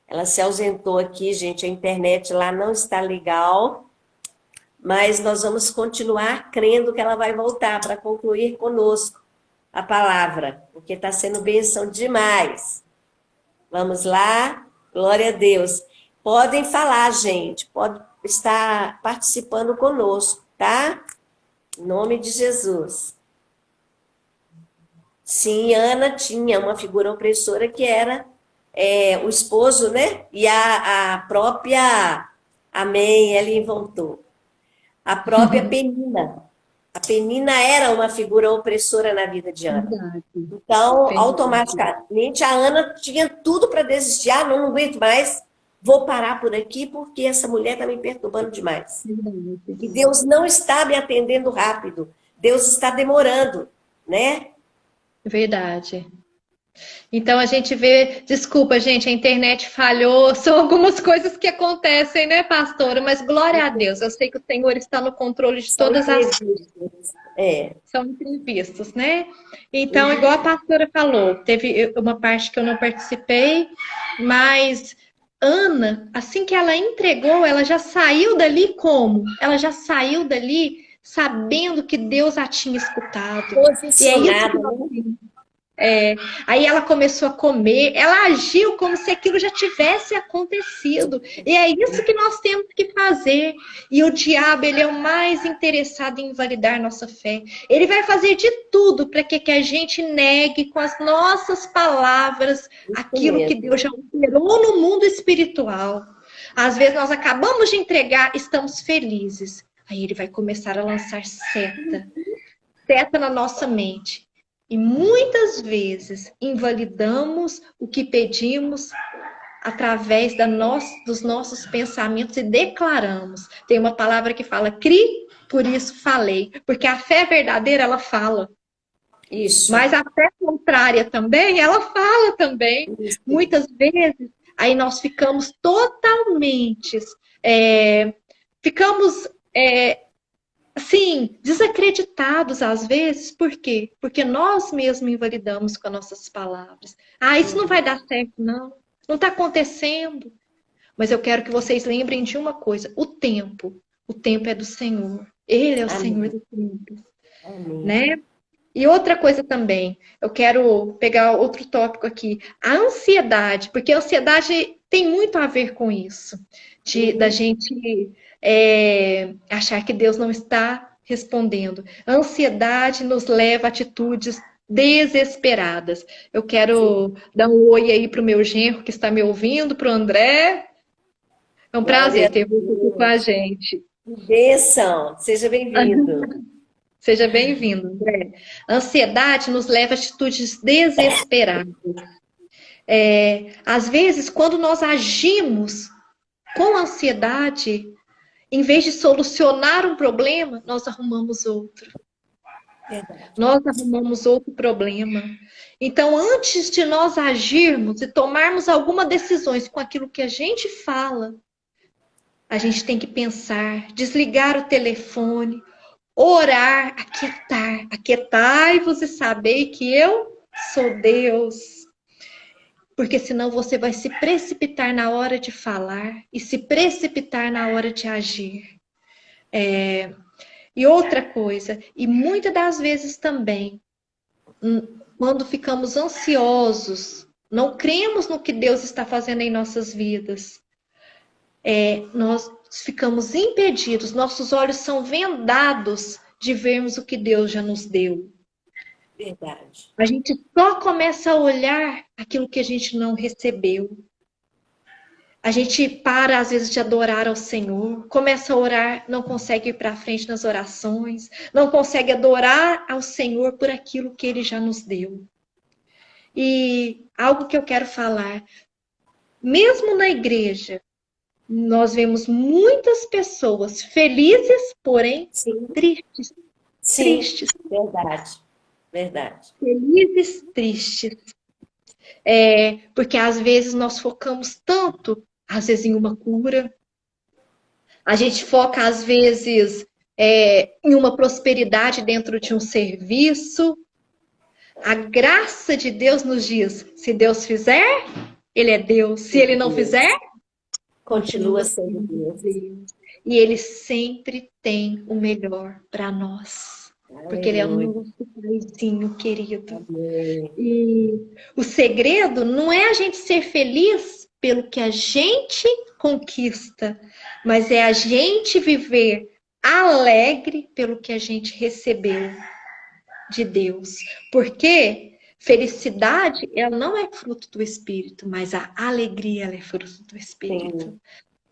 Ela se ausentou aqui, gente. A internet lá não está legal. Mas nós vamos continuar crendo que ela vai voltar para concluir conosco a palavra, porque está sendo bênção demais. Vamos lá? Glória a Deus. Podem falar, gente. Pode estar participando conosco, tá? Em nome de Jesus. Sim, Ana tinha uma figura opressora que era o esposo, né? E a própria, amém, Ellen voltou. A própria Penina. A Penina era uma figura opressora na vida de Ana. Verdade, Então, verdade, automaticamente, a Ana tinha tudo para desistir. Ah, não aguento mais, vou parar por aqui porque essa mulher está me perturbando demais. verdade. E Deus não está me atendendo rápido. Deus está demorando, né? Verdade. Então a gente vê, desculpa, gente, a internet falhou, são algumas coisas que acontecem, né, pastora? Mas glória a Deus, eu sei que o Senhor está no controle de São todas as imprevistos. É. são imprevistos, né? Então, igual a pastora falou, teve uma parte que eu não participei, mas Ana, assim que ela entregou, ela já saiu dali como? Ela já saiu dali sabendo que Deus a tinha escutado. E é isso que Posicionada, nós né? Aí ela começou a comer, ela agiu como se aquilo já tivesse acontecido. E é isso que nós temos que fazer. E o diabo, ele é o mais interessado em invalidar nossa fé. Ele vai fazer de tudo para que a gente negue com as nossas palavras Isso aquilo que mesmo. Deus já operou no mundo espiritual. Às vezes nós acabamos de entregar, estamos felizes. Aí ele vai começar a lançar seta na nossa mente. E muitas vezes invalidamos o que pedimos através dos nossos pensamentos e declaramos. Tem uma palavra que fala, cri, por isso falei. Porque a fé verdadeira, ela fala. Isso. Mas a fé contrária também, ela fala também. Isso. Muitas vezes, aí nós ficamos totalmente... ficamos... assim, desacreditados às vezes, por quê? Porque nós mesmos invalidamos com as nossas palavras. Ah, isso não vai dar certo, não. Não está acontecendo. Mas eu quero que vocês lembrem de uma coisa: o tempo. O tempo é do Senhor. Ele é o Senhor Amém. do tempo, Amém. né? E outra coisa também, eu quero pegar outro tópico aqui, a ansiedade, porque a ansiedade tem muito a ver com isso, da gente achar que Deus não está respondendo. A ansiedade nos leva a atitudes desesperadas. Eu Sim. quero dar um oi aí para o meu genro que está me ouvindo, para o André. É um Glória a prazer ter você aqui com a Deus. gente. Bênção. Seja bem-vindo. Seja bem-vindo, André. A ansiedade nos leva a atitudes desesperadas. Às vezes, quando nós agimos com ansiedade, em vez de solucionar um problema, nós arrumamos outro. Verdade. Nós arrumamos outro problema. Então, antes de nós agirmos e tomarmos alguma decisões com aquilo que a gente fala, a gente tem que pensar, desligar o telefone, orar, aquietar. Aquietai-vos e sabei que eu sou Deus. Porque senão você vai se precipitar na hora de falar e se precipitar na hora de agir. E outra coisa, e muitas das vezes também, quando ficamos ansiosos, não cremos no que Deus está fazendo em nossas vidas, nós ficamos impedidos, nossos olhos são vendados de vermos o que Deus já nos deu. Verdade. A gente só começa a olhar aquilo que a gente não recebeu. A gente para, às vezes, de adorar ao Senhor, começa a orar, não consegue ir para frente nas orações, não consegue adorar ao Senhor por aquilo que Ele já nos deu. E algo que eu quero falar, mesmo na igreja, nós vemos muitas pessoas felizes, porém Sim. tristes. Sim. Tristes. Verdade. Verdade. Felizes, tristes. Porque às vezes nós focamos tanto, às vezes em uma cura, a gente foca às vezes em uma prosperidade dentro de um serviço. A graça de Deus nos diz: se Deus fizer, Ele é Deus. Se Ele não Deus. fizer, Continua continua sendo sendo Deus. Deus. E Ele sempre tem o melhor para nós. Porque Ele é o Aleluia. nosso paizinho querido. Amém. E o segredo não é a gente ser feliz pelo que a gente conquista, mas é a gente viver alegre pelo que a gente recebeu de Deus. Porque Felicidade, ela não é fruto do Espírito, mas a alegria, ela é fruto do Espírito. Sim,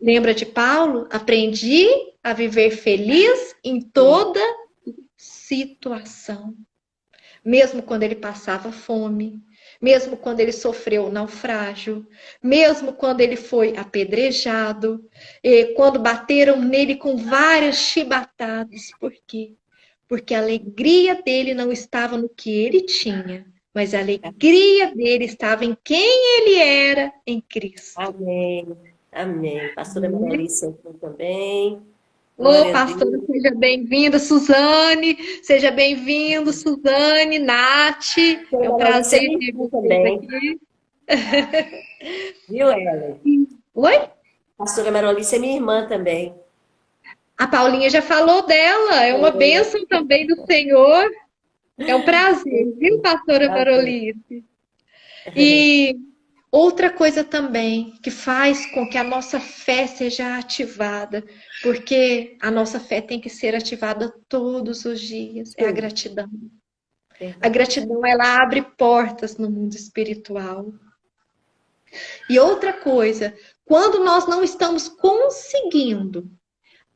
Lembra de Paulo? Aprendi a viver feliz em sim. toda situação. Mesmo quando ele passava fome, mesmo quando ele sofreu naufrágio, mesmo quando ele foi apedrejado, quando bateram nele com várias chibatadas. Por quê? Porque a alegria dele não estava no que ele tinha, mas a alegria dele estava em quem ele era em Cristo. Amém. Amém. Pastora Marolice entrou também. Ô, Glória a pastora, Deus. seja bem-vinda, Suzane. Seja bem-vindo, Suzane, Nath. Pastora É um Marolice é prazer minha ter irmã vocês também. aqui. Viu, Ellen? Oi? Pastora Marolice é minha irmã também. A Paulinha já falou dela. É uma bênção também do Senhor. É um prazer, viu, pastora Amém. Marolice? E outra coisa também que faz com que a nossa fé seja ativada, porque a nossa fé tem que ser ativada todos os dias, é a Sim, gratidão. A verdade. gratidão, ela abre portas no mundo espiritual. E outra coisa, quando nós não estamos conseguindo,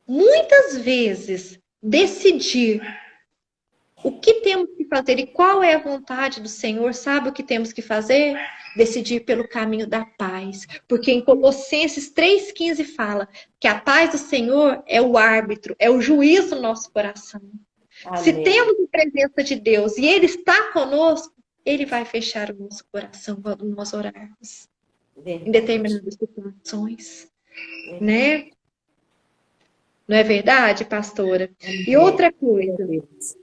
muitas vezes, decidir o que temos que fazer e qual é a vontade do Senhor, sabe o que temos que fazer? Decidir pelo caminho da paz. Porque em Colossenses 3,15 fala que a paz do Senhor é o árbitro, é o juiz do nosso coração. Se Amém. temos a presença de Deus e Ele está conosco, Ele vai fechar o nosso coração quando nós orarmos em Verdade. determinadas situações, Verdade. né? Não é verdade, pastora? E Amém. outra Glória a coisa, Deus.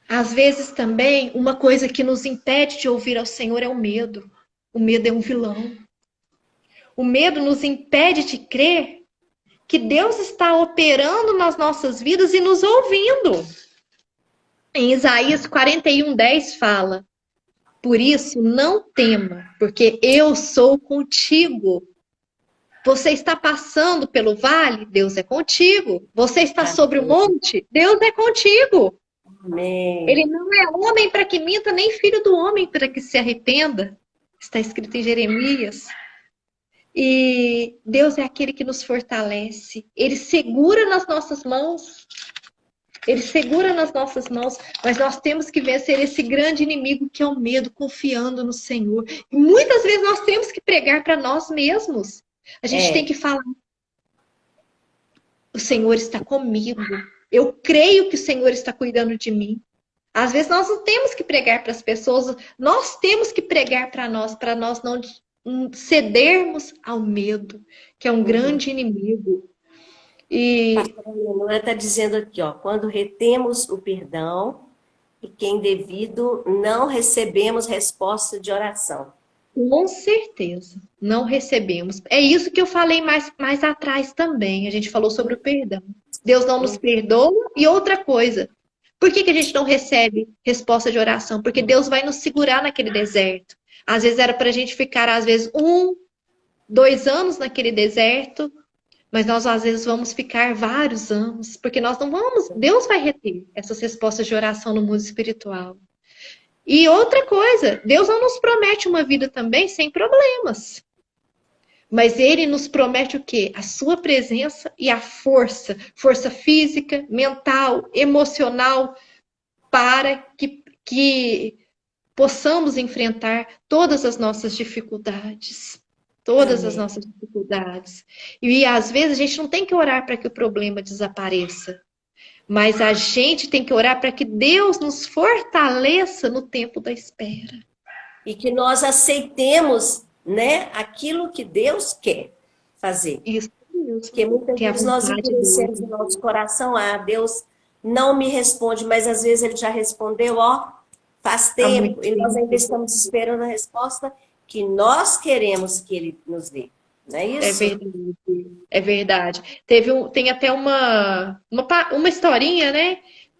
às vezes também, uma coisa que nos impede de ouvir ao Senhor é o medo. O medo é um vilão. O medo nos impede de crer que Deus está operando nas nossas vidas e nos ouvindo. Em Isaías 41:10 fala: Por isso não tema, porque eu sou contigo. Você está passando pelo vale? Deus é contigo. Você está sobre o Amém. monte? Deus é contigo. Ele Amém. não é homem para que minta, nem filho do homem para que se arrependa. Está escrito em Jeremias. E Deus é aquele que nos fortalece. Ele segura nas nossas mãos. Ele segura nas nossas mãos. Mas nós temos que vencer esse grande inimigo que é o medo, confiando no Senhor. E muitas vezes nós temos que pregar para nós mesmos. A gente tem É, que falar: o Senhor está comigo. Eu creio que o Senhor está cuidando de mim. Às vezes nós não temos que pregar para as pessoas, nós temos que pregar para nós não cedermos ao medo, que é um uhum. grande inimigo. E Pastora Leonora está dizendo aqui, ó, quando retemos o perdão e que em devido não recebemos resposta de oração. com certeza não recebemos. É isso que eu falei mais atrás também. A gente falou sobre o perdão. Deus não nos Uhum. perdoa. E outra coisa, por que a gente não recebe resposta de oração? Porque Deus vai nos segurar naquele deserto. Às vezes era para a gente ficar, às vezes, 1, 2 anos naquele deserto, mas nós às vezes vamos ficar vários anos, porque nós não vamos. Deus vai reter essas respostas de oração no mundo espiritual. E outra coisa, Deus não nos promete uma vida também sem problemas. Mas ele nos promete o quê? A sua presença e a força, força física, mental, emocional, para que possamos enfrentar todas as nossas dificuldades. Todas as Amém. nossas dificuldades. E às vezes a gente não tem que orar para que o problema desapareça, mas a gente tem que orar para que Deus nos fortaleça no tempo da espera. E que nós aceitemos, né, aquilo que Deus quer fazer. Isso Porque mesmo, muitas que é a vezes nós vontade endurecemos o dele. nosso coração, ah, Deus não me responde, mas às vezes ele já respondeu, ó, faz Há muito tempo, e nós ainda tempo. estamos esperando a resposta que nós queremos que ele nos dê. Não é É isso? verdade. É verdade. Tem até uma historinha, né?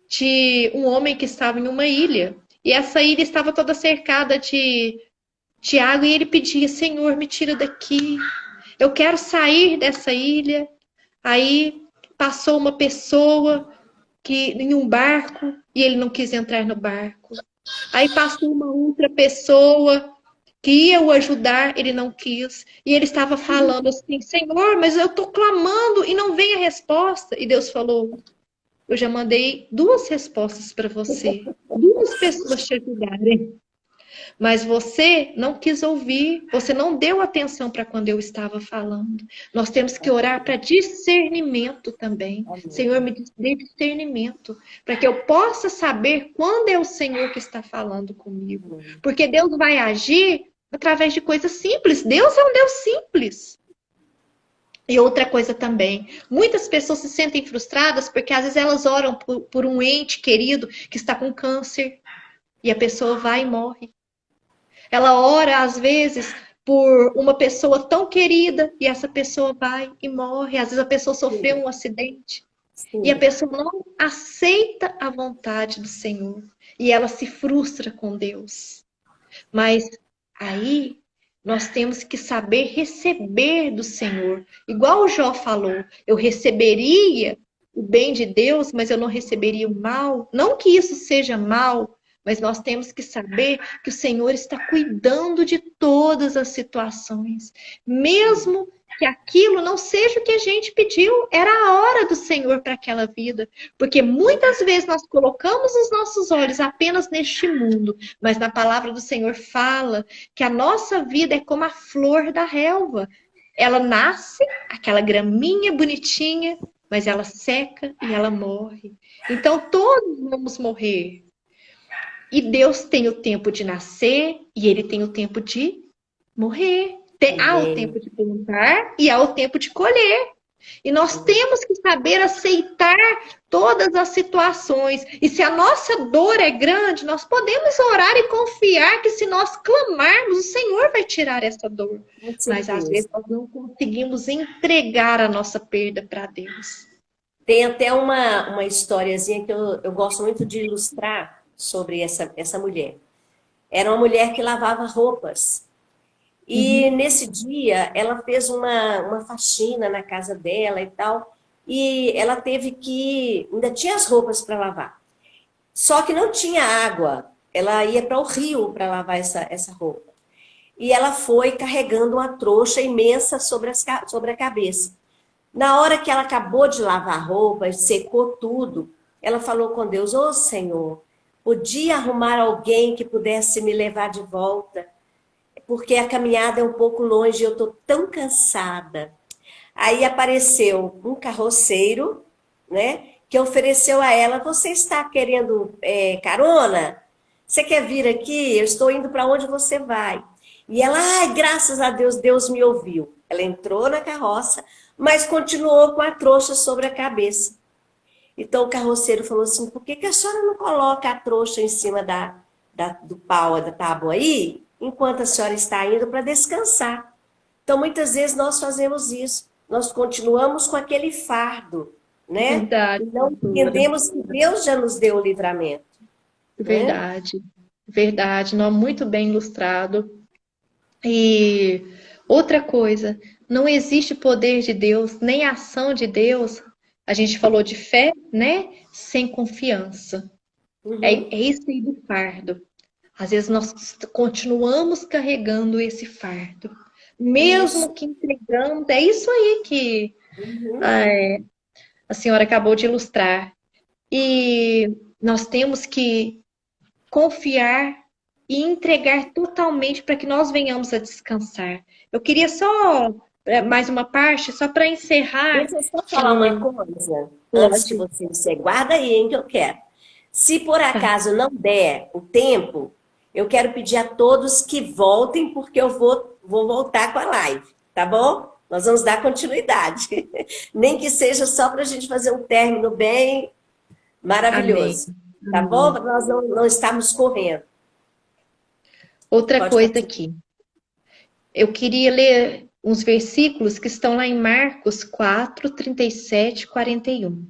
De um homem que estava em uma ilha. E essa ilha estava toda cercada de água. E ele pedia: Senhor, me tira daqui. Eu quero sair dessa ilha. Aí passou uma pessoa que em um barco e ele não quis entrar no barco. Aí passou uma outra pessoa que ia o ajudar, ele não quis. E ele estava falando assim: Senhor, mas eu estou clamando e não vem a resposta. E Deus falou: eu já mandei duas respostas para você, duas pessoas te ajudarem. Mas você não quis ouvir, você não deu atenção para quando eu estava falando. Nós temos que orar para discernimento também. Senhor, me dê discernimento, para que eu possa saber quando é o Senhor que está falando comigo. Porque Deus vai agir através de coisas simples. Deus é um Deus simples. E outra coisa também, muitas pessoas se sentem frustradas porque às vezes elas oram por um ente querido que está com câncer e a pessoa vai e morre. Ela ora, às vezes, por uma pessoa tão querida e essa pessoa vai e morre. Às vezes a pessoa sofreu um acidente e a Sim. pessoa não aceita a vontade do Senhor e ela se frustra com Deus. Mas aí nós temos que saber receber do Senhor. Igual o Jó falou, eu receberia o bem de Deus, mas eu não receberia o mal. Não que isso seja mal, mas nós temos que saber que o Senhor está cuidando de todas as situações. Mesmo que aquilo não seja o que a gente pediu, era a hora do Senhor para aquela vida. Porque muitas vezes nós colocamos os nossos olhos apenas neste mundo, mas na palavra do Senhor fala que a nossa vida é como a flor da relva. Ela nasce, aquela graminha bonitinha, mas ela seca e ela morre. Então todos vamos morrer. E Deus tem o tempo de nascer e ele tem o tempo de morrer. Há o Amém. tempo de plantar e há o tempo de colher. E nós temos que saber aceitar todas as situações. E se a nossa dor é grande, nós podemos orar e confiar que se nós clamarmos, o Senhor vai tirar essa dor. Com Mas às certeza. vezes nós não conseguimos entregar a nossa perda para Deus. Tem até uma historiazinha que eu gosto muito de ilustrar sobre essa mulher. Era uma mulher que lavava roupas. E Uhum. nesse dia, ela fez uma faxina na casa dela e tal. E ela teve que. Ainda tinha as roupas para lavar. Só que não tinha água. Ela ia para o rio para lavar essa roupa. E ela foi carregando uma trouxa imensa sobre a cabeça. Na hora que ela acabou de lavar a roupa, secou tudo, ela falou com Deus: Ô Senhor, podia arrumar alguém que pudesse me levar de volta, porque a caminhada é um pouco longe e eu estou tão cansada. Aí apareceu um carroceiro, né, que ofereceu a ela: Você está querendo carona? Você quer vir aqui? Eu estou indo para onde você vai. E ela, ai, graças a Deus, Deus me ouviu. Ela entrou na carroça, mas continuou com a trouxa sobre a cabeça. Então o carroceiro falou assim: por que a senhora não coloca a trouxa em cima do pau, da tábua aí, enquanto a senhora está indo para descansar? Então muitas vezes nós fazemos isso. Nós continuamos com aquele fardo, né? E Verdade, não pastora. entendemos que Deus já nos deu o livramento, né? Verdade. Verdade. Não, muito bem ilustrado. E outra coisa, não existe poder de Deus, nem ação de Deus. A gente falou de fé, né? Sem confiança. É Uhum. isso aí do fardo. Às vezes nós continuamos carregando esse fardo, Isso. mesmo que entregando. É isso aí que Uhum. é, a senhora acabou de ilustrar. E nós temos que confiar e entregar totalmente para que nós venhamos a descansar. Eu queria só mais uma parte, só para encerrar. Deixa eu só falar uma Que coisa, antes de pode. você encerrar. Guarda aí, hein, que eu quero. Se por Tá. acaso não der o tempo, eu quero pedir a todos que voltem, porque eu vou voltar com a live, tá bom? Nós vamos dar continuidade. Nem que seja só para a gente fazer um término bem Amém. maravilhoso, tá bom? Amém. Para nós não estarmos correndo. Outra Pode coisa continuar. aqui. Eu queria ler uns versículos que estão lá em Marcos 4, 37, 41,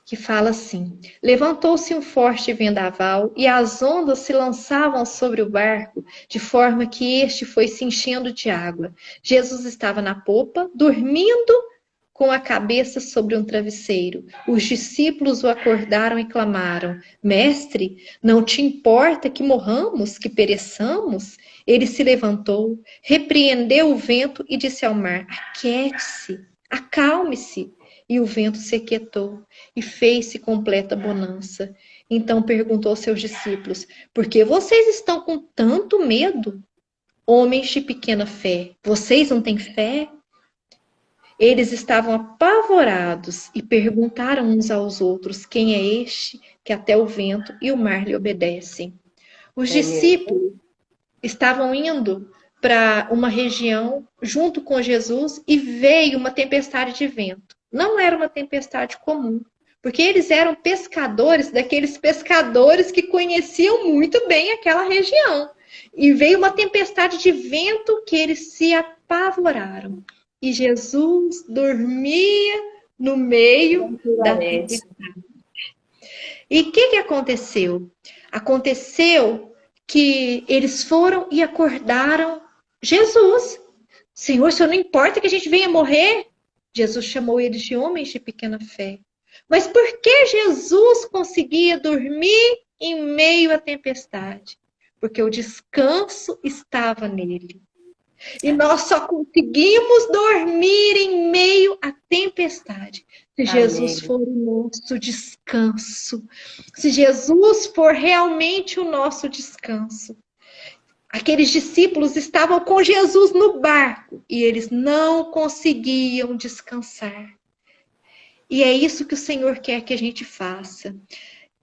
que fala assim: Levantou-se um forte vendaval e as ondas se lançavam sobre o barco, de forma que este foi se enchendo de água. Jesus estava na popa, dormindo com a cabeça sobre um travesseiro. Os discípulos o acordaram e clamaram: Mestre, não te importa que morramos, que pereçamos? Ele se levantou, repreendeu o vento e disse ao mar: Aquiete-se, acalme-se. E o vento se aquietou e fez-se completa bonança. Então perguntou aos seus discípulos: Por que vocês estão com tanto medo? Homens de pequena fé, vocês não têm fé? Eles estavam apavorados e perguntaram uns aos outros: Quem é este que até o vento e o mar lhe obedecem? Os discípulos estavam indo para uma região junto com Jesus e veio uma tempestade de vento. Não era uma tempestade comum, porque eles eram pescadores, daqueles pescadores que conheciam muito bem aquela região. E veio uma tempestade de vento que eles se apavoraram. E Jesus dormia no meio da tempestade. E o que aconteceu? Aconteceu que eles foram e acordaram Jesus. Senhor, o Senhor não importa que a gente venha morrer? Jesus chamou eles de homens de pequena fé. Mas por que Jesus conseguia dormir em meio à tempestade? Porque o descanso estava nele. E nós só conseguimos dormir em meio à tempestade se Jesus for o nosso descanso. Se Jesus for realmente o nosso descanso. Aqueles discípulos estavam com Jesus no barco e eles não conseguiam descansar. E é isso que o Senhor quer que a gente faça.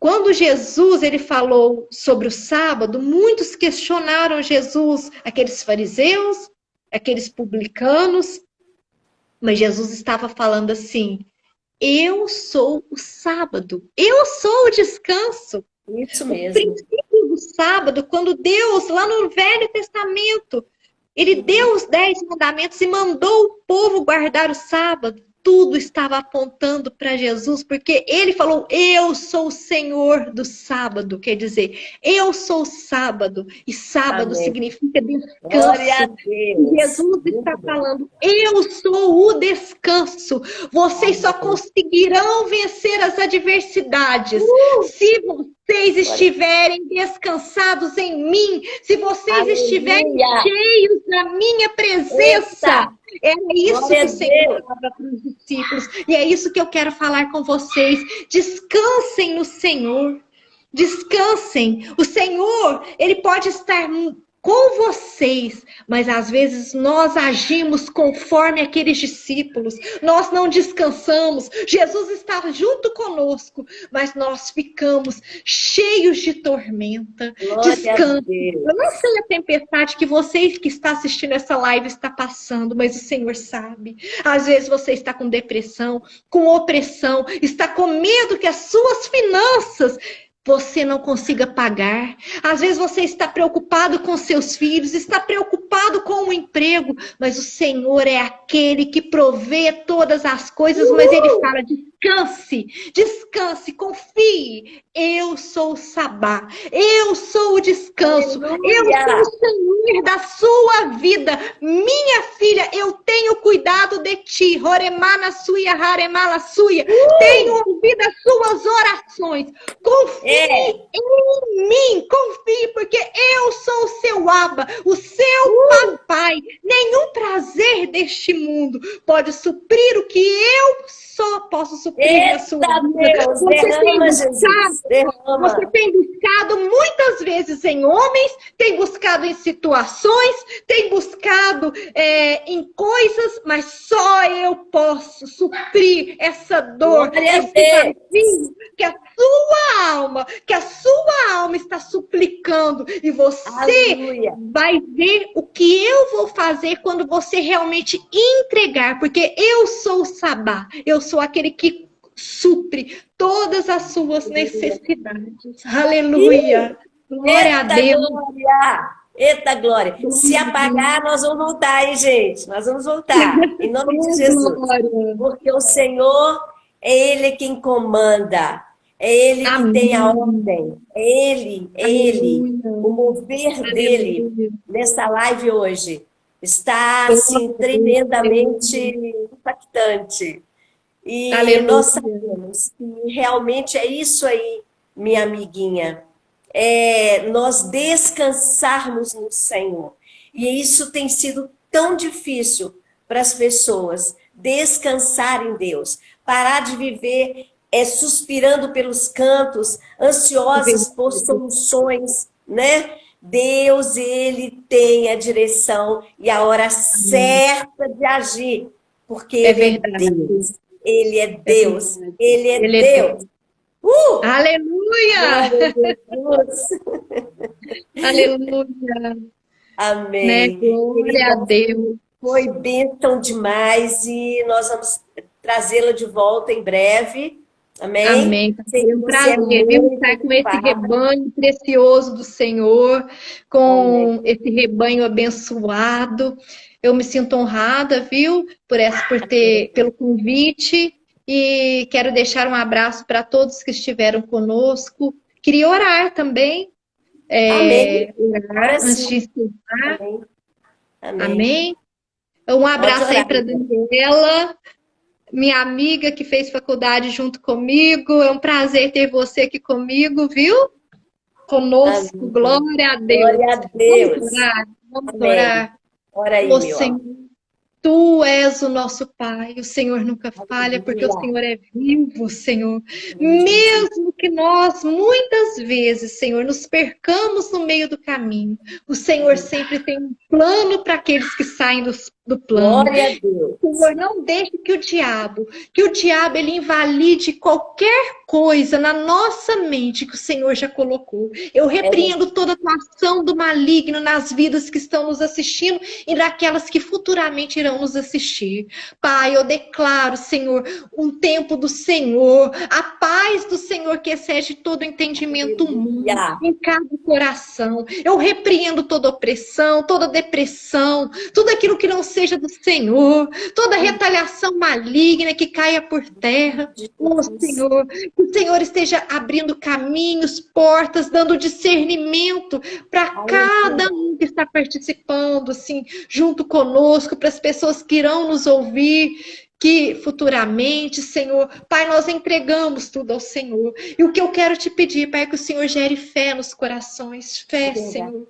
Quando Jesus ele falou sobre o sábado, muitos questionaram Jesus, aqueles fariseus, aqueles publicanos, mas Jesus estava falando assim: eu sou o sábado, eu sou o descanso. Isso mesmo. O princípio do sábado, quando Deus, lá no Velho Testamento, ele deu os 10 mandamentos e mandou o povo guardar o sábado. Tudo estava apontando para Jesus, porque ele falou: eu sou o Senhor do sábado, quer dizer, eu sou o sábado, e sábado significa descanso. Glória a Deus. Jesus está falando: eu sou o descanso. Vocês só conseguirão vencer as adversidades se vocês estiverem descansados em mim, se vocês estiverem cheios da minha presença. Era isso que o Senhor falava para os discípulos. E é isso que eu quero falar com vocês. Descansem no Senhor. Descansem. O Senhor, ele pode estar com vocês, mas às vezes nós agimos conforme aqueles discípulos. Nós não descansamos. Jesus está junto conosco, mas nós ficamos cheios de tormenta. Descansem. Eu não sei a tempestade que você que está assistindo essa live está passando, mas o Senhor sabe. Às vezes você está com depressão, com opressão, está com medo que as suas finanças você não consiga pagar. Às vezes você está preocupado com seus filhos, está preocupado com o emprego, mas o Senhor é aquele que provê todas as coisas, mas Ele fala: descanse, descanse, confie. Eu sou o Sabá, eu sou o descanso, eu sou o Senhor da sua vida. Minha filha, eu tenho cuidado de ti. Horemana suia, haremala suia. Tenho ouvido as suas orações. Confie em mim, confie, porque eu sou o seu Abba, o seu papai. Nenhum prazer deste mundo pode suprir o que eu só posso suprir na sua vida. Você tem buscado muitas vezes em homens, tem buscado em situações, tem buscado em coisas, mas só eu posso suprir essa dor, esse vazio que a sua alma está suplicando. E você vai ver o que eu vou fazer quando você realmente entregar, porque eu sou o Sabá, eu sou aquele que supre todas as suas necessidades. Aleluia! Glória a Deus! Glória! Eita, glória! Se apagar, nós vamos voltar, hein, gente? Nós vamos voltar, em nome de Jesus. Porque o Senhor é Ele quem comanda. É Ele que tem a ordem. É Ele. O mover dele nessa live hoje está, assim, tremendamente impactante. E nós Aleluia. sabemos que realmente é isso aí, minha amiguinha, nós descansarmos no Senhor. E isso tem sido tão difícil para as pessoas, descansar em Deus, parar de viver suspirando pelos cantos, ansiosas por soluções, né? Deus, ele tem a direção e a hora certa de agir, porque É ele é verdade. Deus, ele é É Deus, verdade. ele é Ele é Deus. Deus. Uh! Aleluia! Glória a Jesus. Aleluia! Né? Amém. Glória a Querida, Deus. foi bênção demais e nós vamos trazê-la de volta em breve. Amém? Amém. Sei É que um você é prazer, viu? muito Estar com esse ocupada. rebanho precioso do Senhor, Amém. com esse rebanho abençoado. Eu me sinto honrada, viu? Pelo convite e quero deixar um abraço para todos que estiveram conosco. Queria orar também, Amém. Ora orar antes de sim. encerrar. Amém. Amém. Amém? Um Pode abraço aí orar, para irmã. Daniela, minha amiga que fez faculdade junto comigo. É um prazer ter você aqui comigo, viu? Conosco. Amém. Glória a Deus. Glória a Vamos Deus. orar, vamos Amém. orar. Ora aí, Ô meu amor. Senhor, Tu és o nosso Pai, o Senhor nunca falha, porque o Aleluia. Senhor é vivo, Senhor. Amém, Jesus. Mesmo que nós, muitas vezes, Senhor, nos percamos no meio do caminho, o Senhor sempre tem um plano para aqueles que saem do plano. Glória a Deus. Senhor, não deixe que o diabo ele invalide qualquer coisa na nossa mente que o Senhor já colocou. Eu É repreendo toda atuação do maligno nas vidas que estão nos assistindo e daquelas que futuramente irão nos assistir. Pai, eu declaro, Senhor, um tempo do Senhor, a paz do Senhor que excede todo entendimento humano aleluia. em cada coração. Eu repreendo toda opressão, toda depressão, tudo aquilo que não seja do Senhor, toda retaliação maligna que caia por terra. Oh, Jesus. Senhor, que o Senhor esteja abrindo caminhos, portas, dando discernimento para cada Aleluia. um que está participando, assim, junto conosco, para as pessoas que irão nos ouvir, que futuramente, Senhor, Pai, nós entregamos tudo ao Senhor. E o que eu quero te pedir, Pai, é que o Senhor gere fé nos corações, É fé, verdade. Senhor.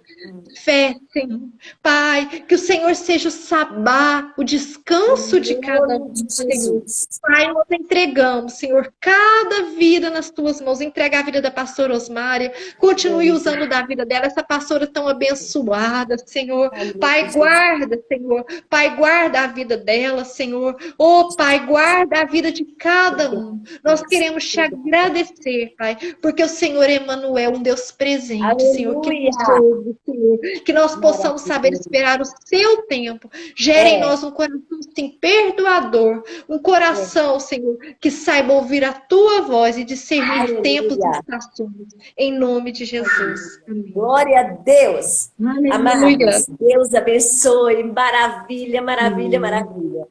Fé, Senhor. Pai, que o Senhor seja o sabá, o descanso de Em cada nome de um, Senhor. Jesus. Pai, nós entregamos, Senhor, cada vida nas tuas mãos. Entrega a vida da pastora Osmária. Continue Amém. usando da vida dela, essa pastora tão abençoada, Senhor. Amém, Pai, Jesus. guarda, Senhor. Pai, guarda a vida dela, Senhor. Oh, Pai, guarda a vida de cada um. Nós queremos te agradecer, Pai, porque o Senhor é Emanuel, um Deus presente, Senhor, que Aleluia. nos ouve, Senhor. Que nós possamos saber Maravilha. esperar o seu tempo. Gere em É, nós um coração, sim, perdoador. Um é. coração, Senhor, que saiba ouvir a tua voz e discernir tempos e Aleluia. estações. Em nome de Jesus. Amém. Glória a Deus. Aleluia. Amados, Deus abençoe. Maravilha, maravilha, Amém. maravilha.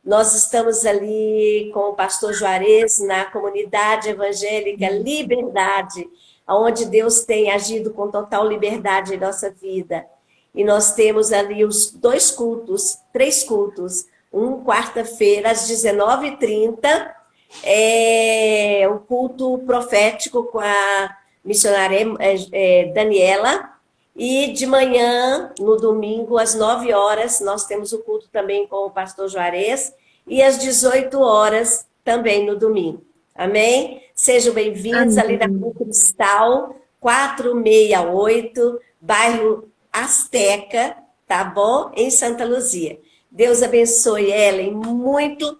Nós estamos ali com o pastor Juarez na comunidade evangélica Liberdade, onde Deus tem agido com total liberdade em nossa vida. E nós temos ali os dois cultos, três cultos. Um quarta-feira às 19h30, o culto profético com a missionária Daniela. E de manhã, no domingo, às 9 horas, nós temos o culto também com o pastor Juarez. E às 18 horas, também no domingo. Amém? Sejam bem-vindos ali na Amém. Rua Cristal, 468, bairro Azteca, tá bom? Em Santa Luzia. Deus abençoe, Ellen. Muito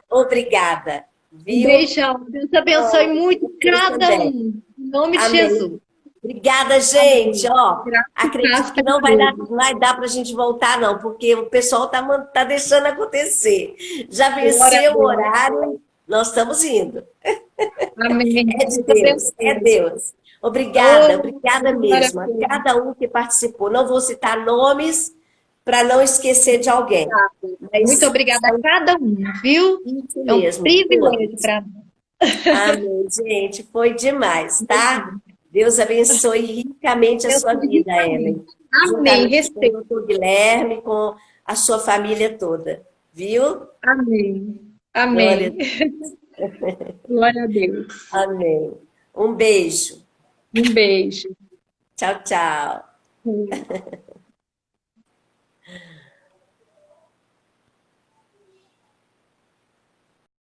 obrigada. Um Viu? beijão. Deus abençoe muito Deus cada também. um. Em nome de Amém. Jesus. Obrigada, gente. Amém. Ó, Graças e paz acredito que para não todos. vai dar para a gente voltar, não, porque o pessoal tá deixando acontecer. Já Glória a venceu o Deus. horário, nós estamos indo. Amém. É de Deus Deus, é abençoe. Deus. Obrigada, Oh, obrigada glória mesmo a a Deus. cada um que participou. Não vou citar nomes para não esquecer de alguém, Muito mas obrigada a são cada um, viu? isso É um mesmo, privilégio todos. para mim. Amém, gente, foi demais, tá? Deus abençoe ricamente a Deus sua vida, ricamente. Ellen. Amém. Juntamente com o Respeito. doutor Guilherme, com a sua família toda. Viu? Amém. Glória, Amém. Glória a Deus. amém. Um beijo. Um beijo. Tchau, tchau.